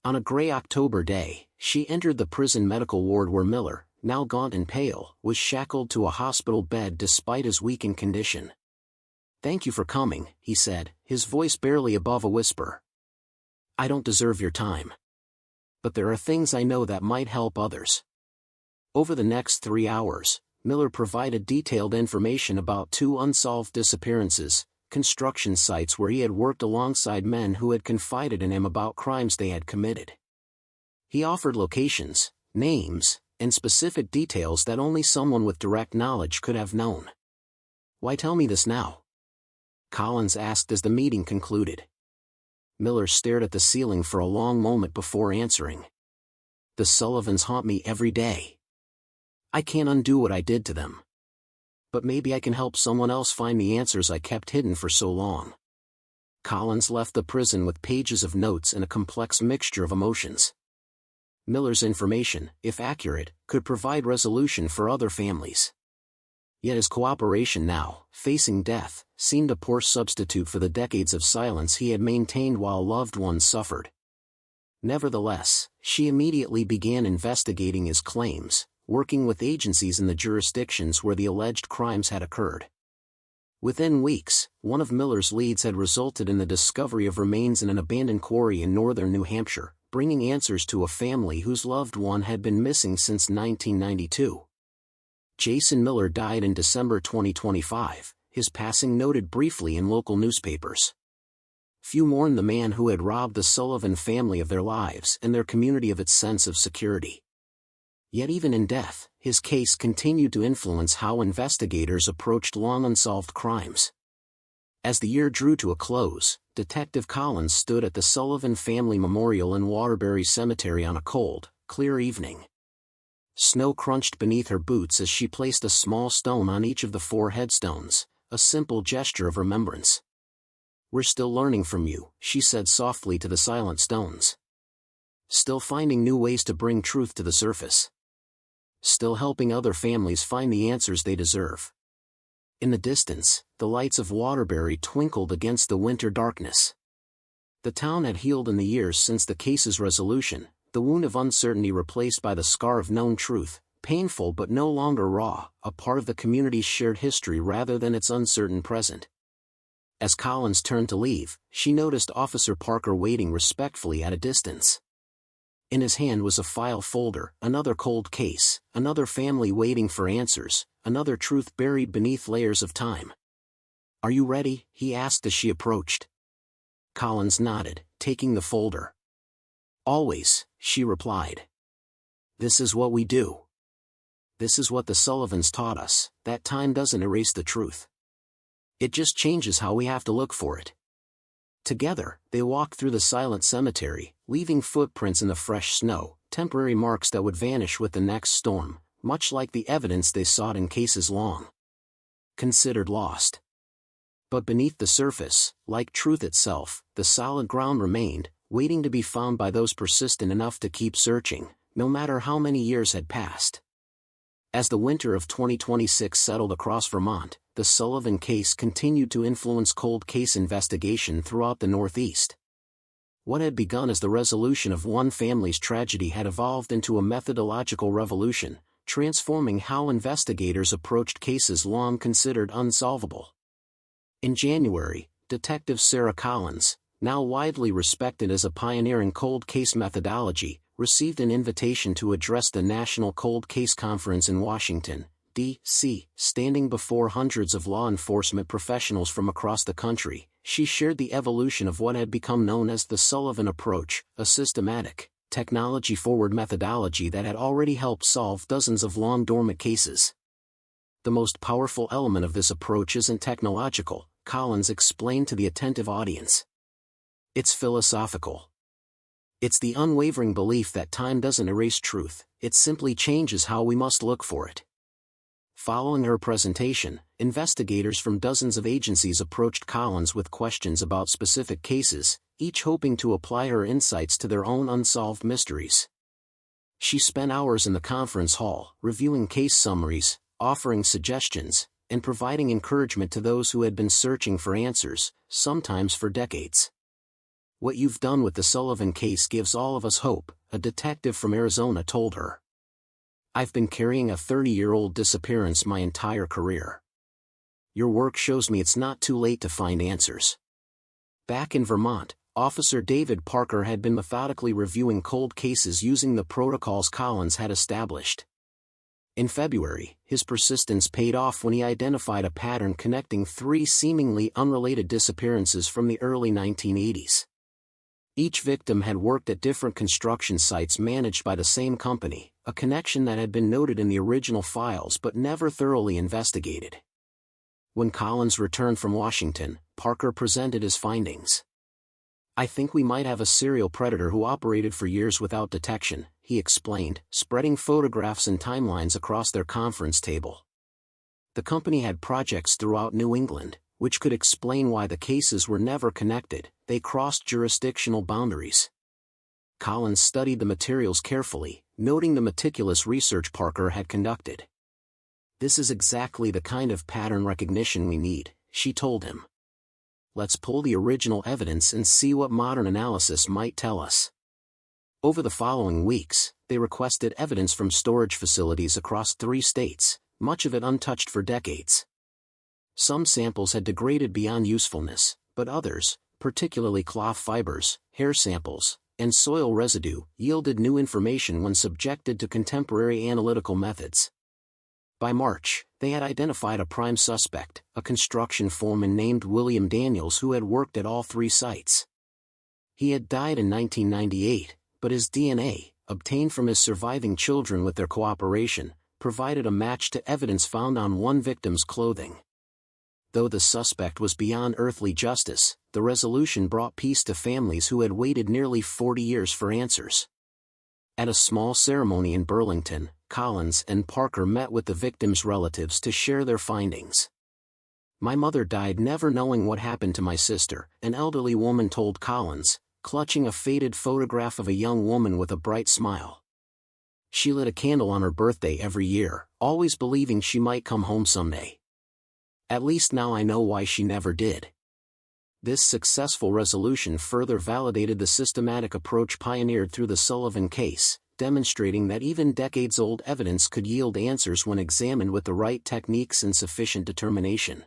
On a gray October day, she entered the prison medical ward where Miller, now gaunt and pale, was shackled to a hospital bed despite his weakened condition. "Thank you for coming," he said, his voice barely above a whisper. "I don't deserve your time. But there are things I know that might help others." Over the next 3 hours, Miller provided detailed information about 2 unsolved disappearances, construction sites where he had worked alongside men who had confided in him about crimes they had committed. He offered locations, names, and specific details that only someone with direct knowledge could have known. "Why tell me this now?" Collins asked as the meeting concluded. Miller stared at the ceiling for a long moment before answering. "The Sullivans haunt me every day. I can't undo what I did to them. But maybe I can help someone else find the answers I kept hidden for so long." Collins left the prison with pages of notes and a complex mixture of emotions. Miller's information, if accurate, could provide resolution for other families. Yet his cooperation now, facing death, seemed a poor substitute for the decades of silence he had maintained while loved ones suffered. Nevertheless, she immediately began investigating his claims, working with agencies in the jurisdictions where the alleged crimes had occurred. Within weeks, one of Miller's leads had resulted in the discovery of remains in an abandoned quarry in northern New Hampshire, bringing answers to a family whose loved one had been missing since 1992. Jason Miller died in December 2025, his passing noted briefly in local newspapers. Few mourned the man who had robbed the Sullivan family of their lives and their community of its sense of security. Yet even in death, his case continued to influence how investigators approached long unsolved crimes. As the year drew to a close, Detective Collins stood at the Sullivan Family Memorial in Waterbury Cemetery on a cold, clear evening. Snow crunched beneath her boots as she placed a small stone on each of the 4 headstones, a simple gesture of remembrance. "We're still learning from you," she said softly to the silent stones. "Still finding new ways to bring truth to the surface. Still helping other families find the answers they deserve." In the distance, the lights of Waterbury twinkled against the winter darkness. The town had healed in the years since the case's resolution, the wound of uncertainty replaced by the scar of known truth, painful but no longer raw, a part of the community's shared history rather than its uncertain present. As Collins turned to leave, she noticed Officer Parker waiting respectfully at a distance. In his hand was a file folder, another cold case, another family waiting for answers, another truth buried beneath layers of time. "Are you ready?" he asked as she approached. Collins nodded, taking the folder. "Always," she replied. "This is what we do. This is what the Sullivans taught us, that time doesn't erase the truth. It just changes how we have to look for it." Together, they walked through the silent cemetery, leaving footprints in the fresh snow, temporary marks that would vanish with the next storm, much like the evidence they sought in cases long considered lost. But beneath the surface, like truth itself, the solid ground remained, waiting to be found by those persistent enough to keep searching, no matter how many years had passed. As the winter of 2026 settled across Vermont, the Sullivan case continued to influence cold case investigation throughout the Northeast. What had begun as the resolution of one family's tragedy had evolved into a methodological revolution, transforming how investigators approached cases long considered unsolvable. In January, Detective Sarah Collins, now widely respected as a pioneer in cold case methodology, received an invitation to address the National Cold Case Conference in Washington, D.C. Standing before hundreds of law enforcement professionals from across the country, she shared the evolution of what had become known as the Sullivan approach, a systematic, technology-forward methodology that had already helped solve dozens of long-dormant cases. "The most powerful element of this approach isn't technological," Collins explained to the attentive audience. "It's philosophical. It's the unwavering belief that time doesn't erase truth, it simply changes how we must look for it." Following her presentation, investigators from dozens of agencies approached Collins with questions about specific cases, each hoping to apply her insights to their own unsolved mysteries. She spent hours in the conference hall, reviewing case summaries, offering suggestions, and providing encouragement to those who had been searching for answers, sometimes for decades. "What you've done with the Sullivan case gives all of us hope," a detective from Arizona told her. "I've been carrying a 30-year-old disappearance my entire career. Your work shows me it's not too late to find answers." Back in Vermont, Officer David Parker had been methodically reviewing cold cases using the protocols Collins had established. In February, his persistence paid off when he identified a pattern connecting three seemingly unrelated disappearances from the early 1980s. Each victim had worked at different construction sites managed by the same company, a connection that had been noted in the original files but never thoroughly investigated. When Collins returned from Washington, Parker presented his findings. "I think we might have a serial predator who operated for years without detection," he explained, spreading photographs and timelines across their conference table. The company had projects throughout New England, which could explain why the cases were never connected. They crossed jurisdictional boundaries. Collins studied the materials carefully, noting the meticulous research Parker had conducted. "This is exactly the kind of pattern recognition we need," she told him. "Let's pull the original evidence and see what modern analysis might tell us." Over the following weeks, they requested evidence from storage facilities across 3 states, much of it untouched for decades. Some samples had degraded beyond usefulness, but others, particularly cloth fibers, hair samples, and soil residue, yielded new information when subjected to contemporary analytical methods. By March, they had identified a prime suspect, a construction foreman named William Daniels who had worked at all 3 sites. He had died in 1998, but his DNA, obtained from his surviving children with their cooperation, provided a match to evidence found on one victim's clothing. Though the suspect was beyond earthly justice, the resolution brought peace to families who had waited nearly 40 years for answers. At a small ceremony in Burlington, Collins and Parker met with the victims' relatives to share their findings. "My mother died never knowing what happened to my sister," an elderly woman told Collins, clutching a faded photograph of a young woman with a bright smile. "She lit a candle on her birthday every year, always believing she might come home someday. At least now I know why she never did." This successful resolution further validated the systematic approach pioneered through the Sullivan case, demonstrating that even decades-old evidence could yield answers when examined with the right techniques and sufficient determination.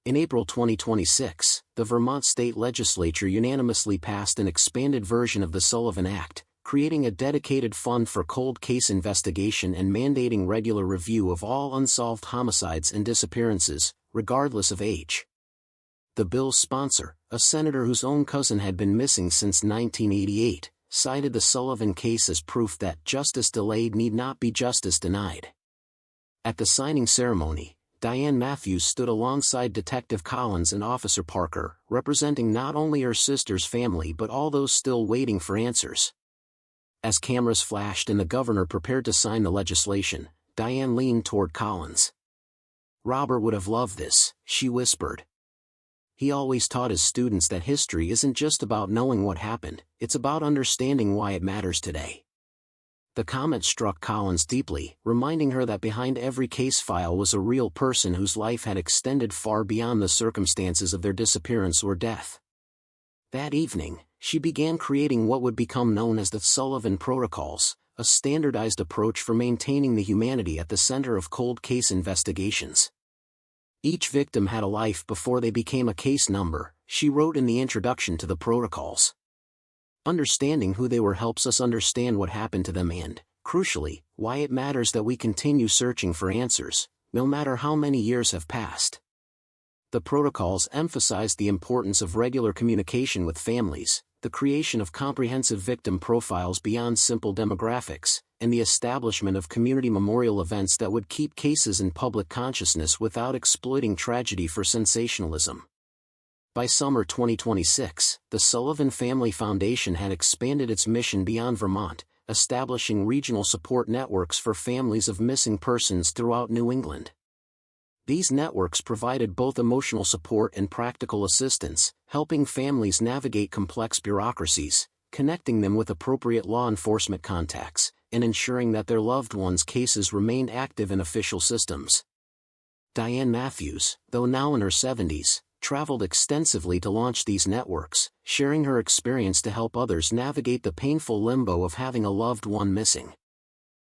In April 2026, the Vermont state legislature unanimously passed an expanded version of the Sullivan Act, creating a dedicated fund for cold case investigation and mandating regular review of all unsolved homicides and disappearances, regardless of age. The bill's sponsor, a senator whose own cousin had been missing since 1988, cited the Sullivan case as proof that justice delayed need not be justice denied. At the signing ceremony, Diane Matthews stood alongside Detective Collins and Officer Parker, representing not only her sister's family but all those still waiting for answers. As cameras flashed and the governor prepared to sign the legislation, Diane leaned toward Collins. "Robert would have loved this," she whispered. "He always taught his students that history isn't just about knowing what happened, it's about understanding why it matters today." The comment struck Collins deeply, reminding her that behind every case file was a real person whose life had extended far beyond the circumstances of their disappearance or death. That evening, she began creating what would become known as the Sullivan Protocols, a standardized approach for maintaining the humanity at the center of cold case investigations. "Each victim had a life before they became a case number," she wrote in the introduction to the protocols. "Understanding who they were helps us understand what happened to them and, crucially, why it matters that we continue searching for answers, no matter how many years have passed." The protocols emphasized the importance of regular communication with families, the creation of comprehensive victim profiles beyond simple demographics, and the establishment of community memorial events that would keep cases in public consciousness without exploiting tragedy for sensationalism. By summer 2026, the Sullivan Family Foundation had expanded its mission beyond Vermont, establishing regional support networks for families of missing persons throughout New England. These networks provided both emotional support and practical assistance, helping families navigate complex bureaucracies, connecting them with appropriate law enforcement contacts, and ensuring that their loved ones' cases remained active in official systems. Diane Matthews, though now in her 70s, traveled extensively to launch these networks, sharing her experience to help others navigate the painful limbo of having a loved one missing.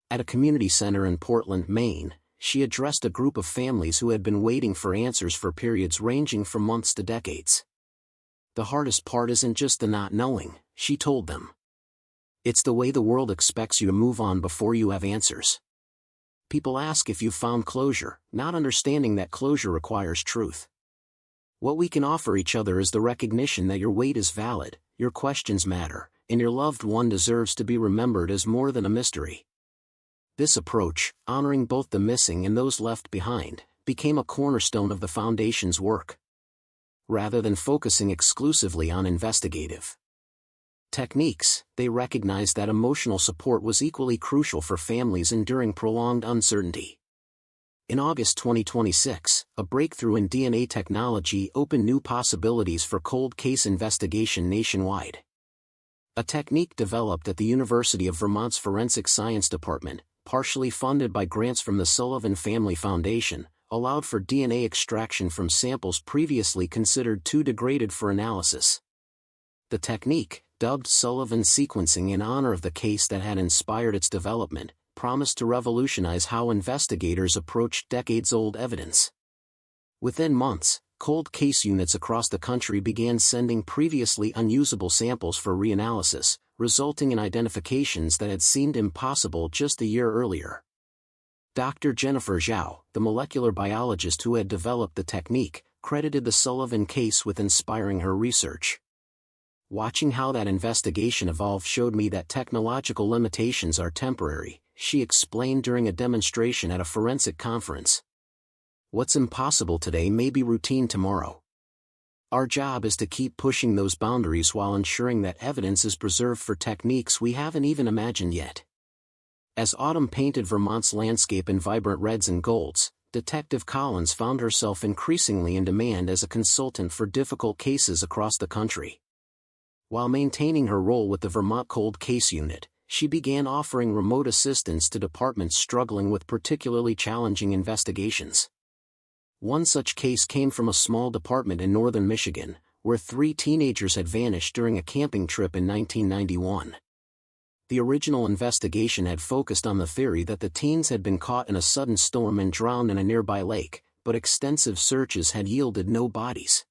At a community center in Portland, Maine, she addressed a group of families who had been waiting for answers for periods ranging from months to decades. "The hardest part isn't just the not knowing," she told them. "It's the way the world expects you to move on before you have answers. People ask if you've found closure, not understanding that closure requires truth. What we can offer each other is the recognition that your wait is valid, your questions matter, and your loved one deserves to be remembered as more than a mystery." This approach, honoring both the missing and those left behind, became a cornerstone of the Foundation's work. Rather than focusing exclusively on investigative techniques, they recognized that emotional support was equally crucial for families enduring prolonged uncertainty. In August 2026, a breakthrough in DNA technology opened new possibilities for cold case investigation nationwide. A technique developed at the University of Vermont's Forensic Science Department, partially funded by grants from the Sullivan Family Foundation, allowed for DNA extraction from samples previously considered too degraded for analysis. The technique, dubbed Sullivan sequencing in honor of the case that had inspired its development, promised to revolutionize how investigators approached decades-old evidence. Within months, cold case units across the country began sending previously unusable samples for reanalysis, resulting in identifications that had seemed impossible just a year earlier. Dr. Jennifer Zhao, the molecular biologist who had developed the technique, credited the Sullivan case with inspiring her research. "Watching how that investigation evolved showed me that technological limitations are temporary," she explained during a demonstration at a forensic conference. "What's impossible today may be routine tomorrow. Our job is to keep pushing those boundaries while ensuring that evidence is preserved for techniques we haven't even imagined yet." As autumn painted Vermont's landscape in vibrant reds and golds, Detective Collins found herself increasingly in demand as a consultant for difficult cases across the country. While maintaining her role with the Vermont Cold Case Unit, she began offering remote assistance to departments struggling with particularly challenging investigations. One such case came from a small department in northern Michigan, where 3 teenagers had vanished during a camping trip in 1991. The original investigation had focused on the theory that the teens had been caught in a sudden storm and drowned in a nearby lake, but extensive searches had yielded no bodies.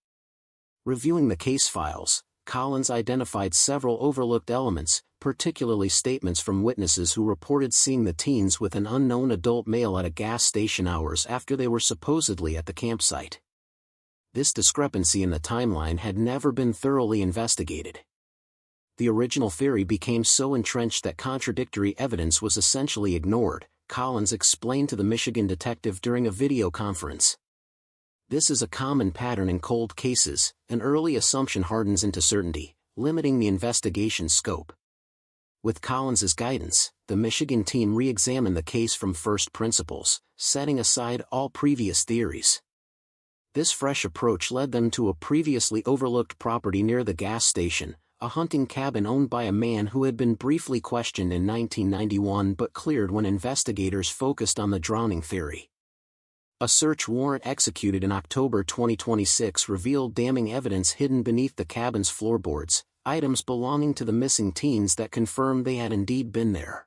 Reviewing the case files, Collins identified several overlooked elements, particularly statements from witnesses who reported seeing the teens with an unknown adult male at a gas station hours after they were supposedly at the campsite. This discrepancy in the timeline had never been thoroughly investigated. The original theory became so entrenched that contradictory evidence was essentially ignored, Collins explained to the Michigan detective during a video conference. This is a common pattern in cold cases. An early assumption hardens into certainty, limiting the investigation's scope. With Collins's guidance, the Michigan team re-examined the case from first principles, setting aside all previous theories. This fresh approach led them to a previously overlooked property near the gas station, a hunting cabin owned by a man who had been briefly questioned in 1991 but cleared when investigators focused on the drowning theory. A search warrant executed in October 2026 revealed damning evidence hidden beneath the cabin's floorboards, items belonging to the missing teens that confirmed they had indeed been there.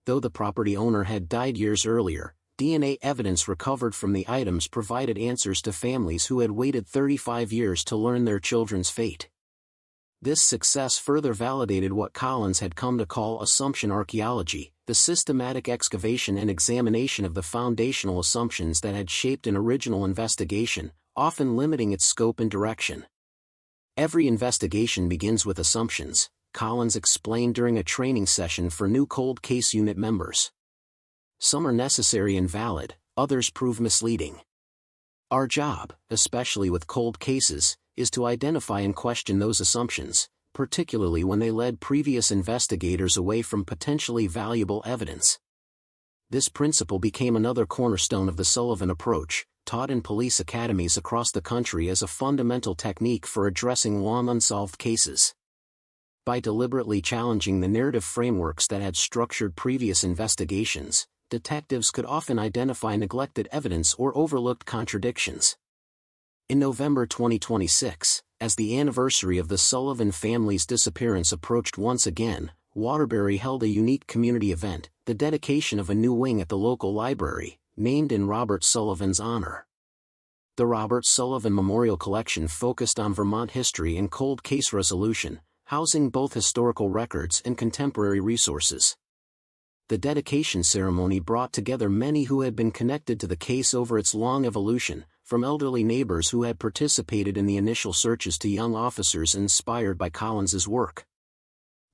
Though the property owner had died years earlier, DNA evidence recovered from the items provided answers to families who had waited 35 years to learn their children's fate. This success further validated what Collins had come to call assumption archaeology, the systematic excavation and examination of the foundational assumptions that had shaped an original investigation, often limiting its scope and direction. Every investigation begins with assumptions, Collins explained during a training session for new cold case unit members. Some are necessary and valid, others prove misleading. Our job, especially with cold cases, is to identify and question those assumptions, particularly when they led previous investigators away from potentially valuable evidence. This principle became another cornerstone of the Sullivan approach, taught in police academies across the country as a fundamental technique for addressing long unsolved cases. By deliberately challenging the narrative frameworks that had structured previous investigations, detectives could often identify neglected evidence or overlooked contradictions. In November 2026, as the anniversary of the Sullivan family's disappearance approached once again, Waterbury held a unique community event, the dedication of a new wing at the local library, named in Robert Sullivan's honor. The Robert Sullivan Memorial Collection focused on Vermont history and cold case resolution, housing both historical records and contemporary resources. The dedication ceremony brought together many who had been connected to the case over its long evolution, from elderly neighbors who had participated in the initial searches to young officers inspired by Collins's work.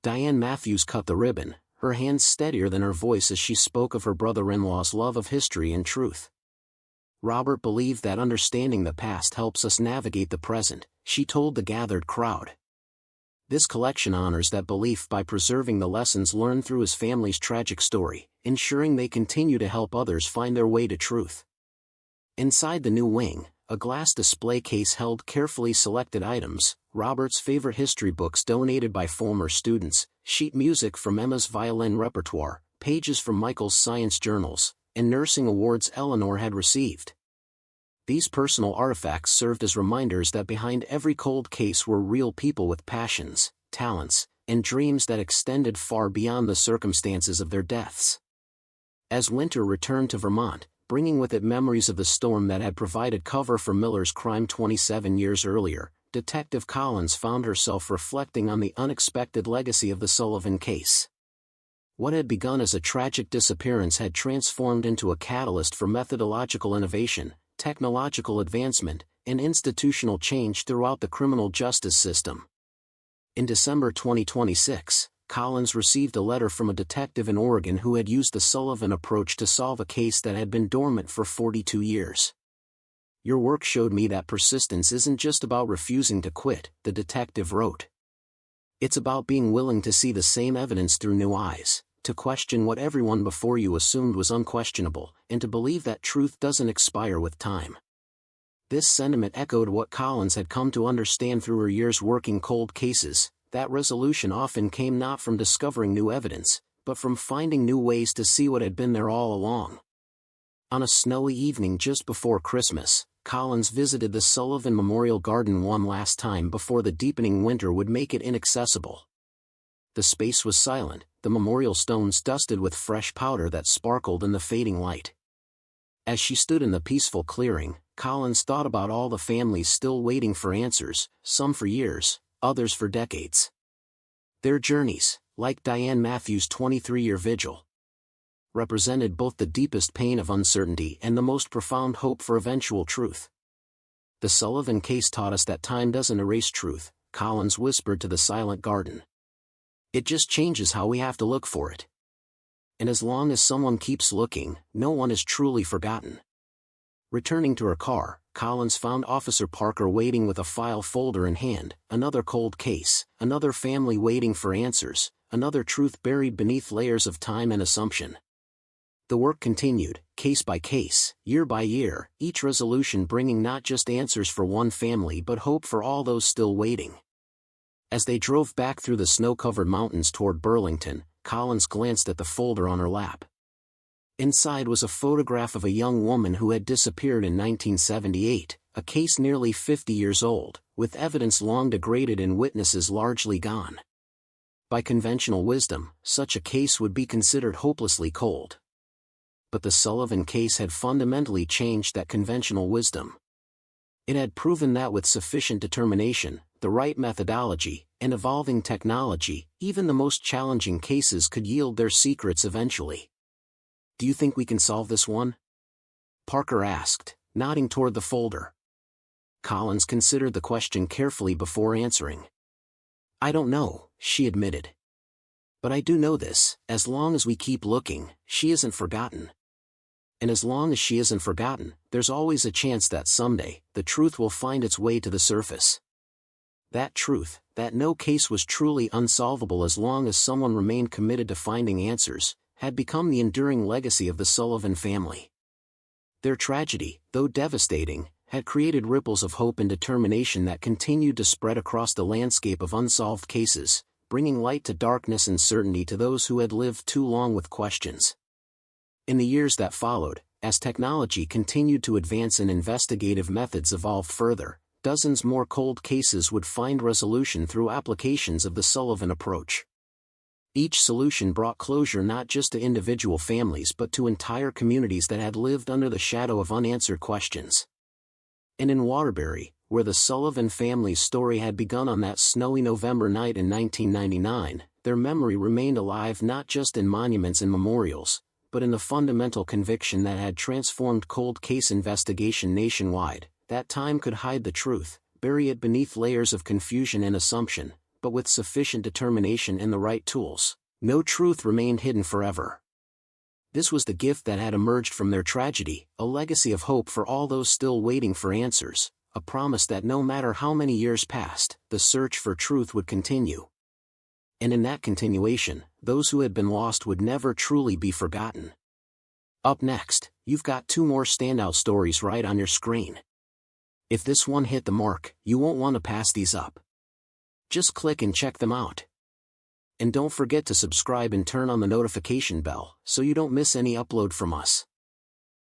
Diane Matthews cut the ribbon, her hands steadier than her voice as she spoke of her brother-in-law's love of history and truth. Robert believed that understanding the past helps us navigate the present, she told the gathered crowd. This collection honors that belief by preserving the lessons learned through his family's tragic story, ensuring they continue to help others find their way to truth. Inside the new wing, a glass display case held carefully selected items, Robert's favorite history books donated by former students, sheet music from Emma's violin repertoire, pages from Michael's science journals, and nursing awards Eleanor had received. These personal artifacts served as reminders that behind every cold case were real people with passions, talents, and dreams that extended far beyond the circumstances of their deaths. As winter returned to Vermont, bringing with it memories of the storm that had provided cover for Miller's crime 27 years earlier, Detective Collins found herself reflecting on the unexpected legacy of the Sullivan case. What had begun as a tragic disappearance had transformed into a catalyst for methodological innovation, technological advancement, and institutional change throughout the criminal justice system. In December 2026, Collins received a letter from a detective in Oregon who had used the Sullivan approach to solve a case that had been dormant for 42 years. "Your work showed me that persistence isn't just about refusing to quit," the detective wrote. "It's about being willing to see the same evidence through new eyes, to question what everyone before you assumed was unquestionable, and to believe that truth doesn't expire with time. This sentiment echoed what Collins had come to understand through her years working cold cases, that resolution often came not from discovering new evidence, but from finding new ways to see what had been there all along. On a snowy evening just before Christmas, Collins visited the Sullivan Memorial Garden one last time before the deepening winter would make it inaccessible. The space was silent, the memorial stones dusted with fresh powder that sparkled in the fading light. As she stood in the peaceful clearing, Collins thought about all the families still waiting for answers, some for years, others for decades. Their journeys, like Diane Matthews' 23-year vigil, represented both the deepest pain of uncertainty and the most profound hope for eventual truth. The Sullivan case taught us that time doesn't erase truth, Collins whispered to the silent garden. It just changes how we have to look for it. And as long as someone keeps looking, no one is truly forgotten. Returning to her car, Collins found Officer Parker waiting with a file folder in hand, another cold case, another family waiting for answers, another truth buried beneath layers of time and assumption. The work continued, case by case, year by year, each resolution bringing not just answers for one family but hope for all those still waiting. As they drove back through the snow-covered mountains toward Burlington, Collins glanced at the folder on her lap. Inside was a photograph of a young woman who had disappeared in 1978, a case nearly 50 years old, with evidence long degraded and witnesses largely gone. By conventional wisdom, such a case would be considered hopelessly cold. But the Sullivan case had fundamentally changed that conventional wisdom. It had proven that with sufficient determination, the right methodology, and evolving technology, even the most challenging cases could yield their secrets eventually. "Do you think we can solve this one?" Parker asked, nodding toward the folder. Collins considered the question carefully before answering. "I don't know," she admitted. "But I do know this, as long as we keep looking, she isn't forgotten. And as long as she isn't forgotten, there's always a chance that someday, the truth will find its way to the surface. That truth, that no case was truly unsolvable as long as someone remained committed to finding answers, had become the enduring legacy of the Sullivan family. Their tragedy, though devastating, had created ripples of hope and determination that continued to spread across the landscape of unsolved cases, bringing light to darkness and certainty to those who had lived too long with questions. In the years that followed, as technology continued to advance and investigative methods evolved further, dozens more cold cases would find resolution through applications of the Sullivan approach. Each solution brought closure not just to individual families but to entire communities that had lived under the shadow of unanswered questions. And in Waterbury, where the Sullivan family's story had begun on that snowy November night in 1999, their memory remained alive not just in monuments and memorials, but in the fundamental conviction that had transformed cold case investigation nationwide, that time could hide the truth, bury it beneath layers of confusion and assumption, but with sufficient determination and the right tools, no truth remained hidden forever. This was the gift that had emerged from their tragedy, a legacy of hope for all those still waiting for answers, a promise that no matter how many years passed, the search for truth would continue. And in that continuation, those who had been lost would never truly be forgotten. Up next, you've got two more standout stories right on your screen. If this one hit the mark, you won't want to pass these up. Just click and check them out. And don't forget to subscribe and turn on the notification bell so you don't miss any upload from us.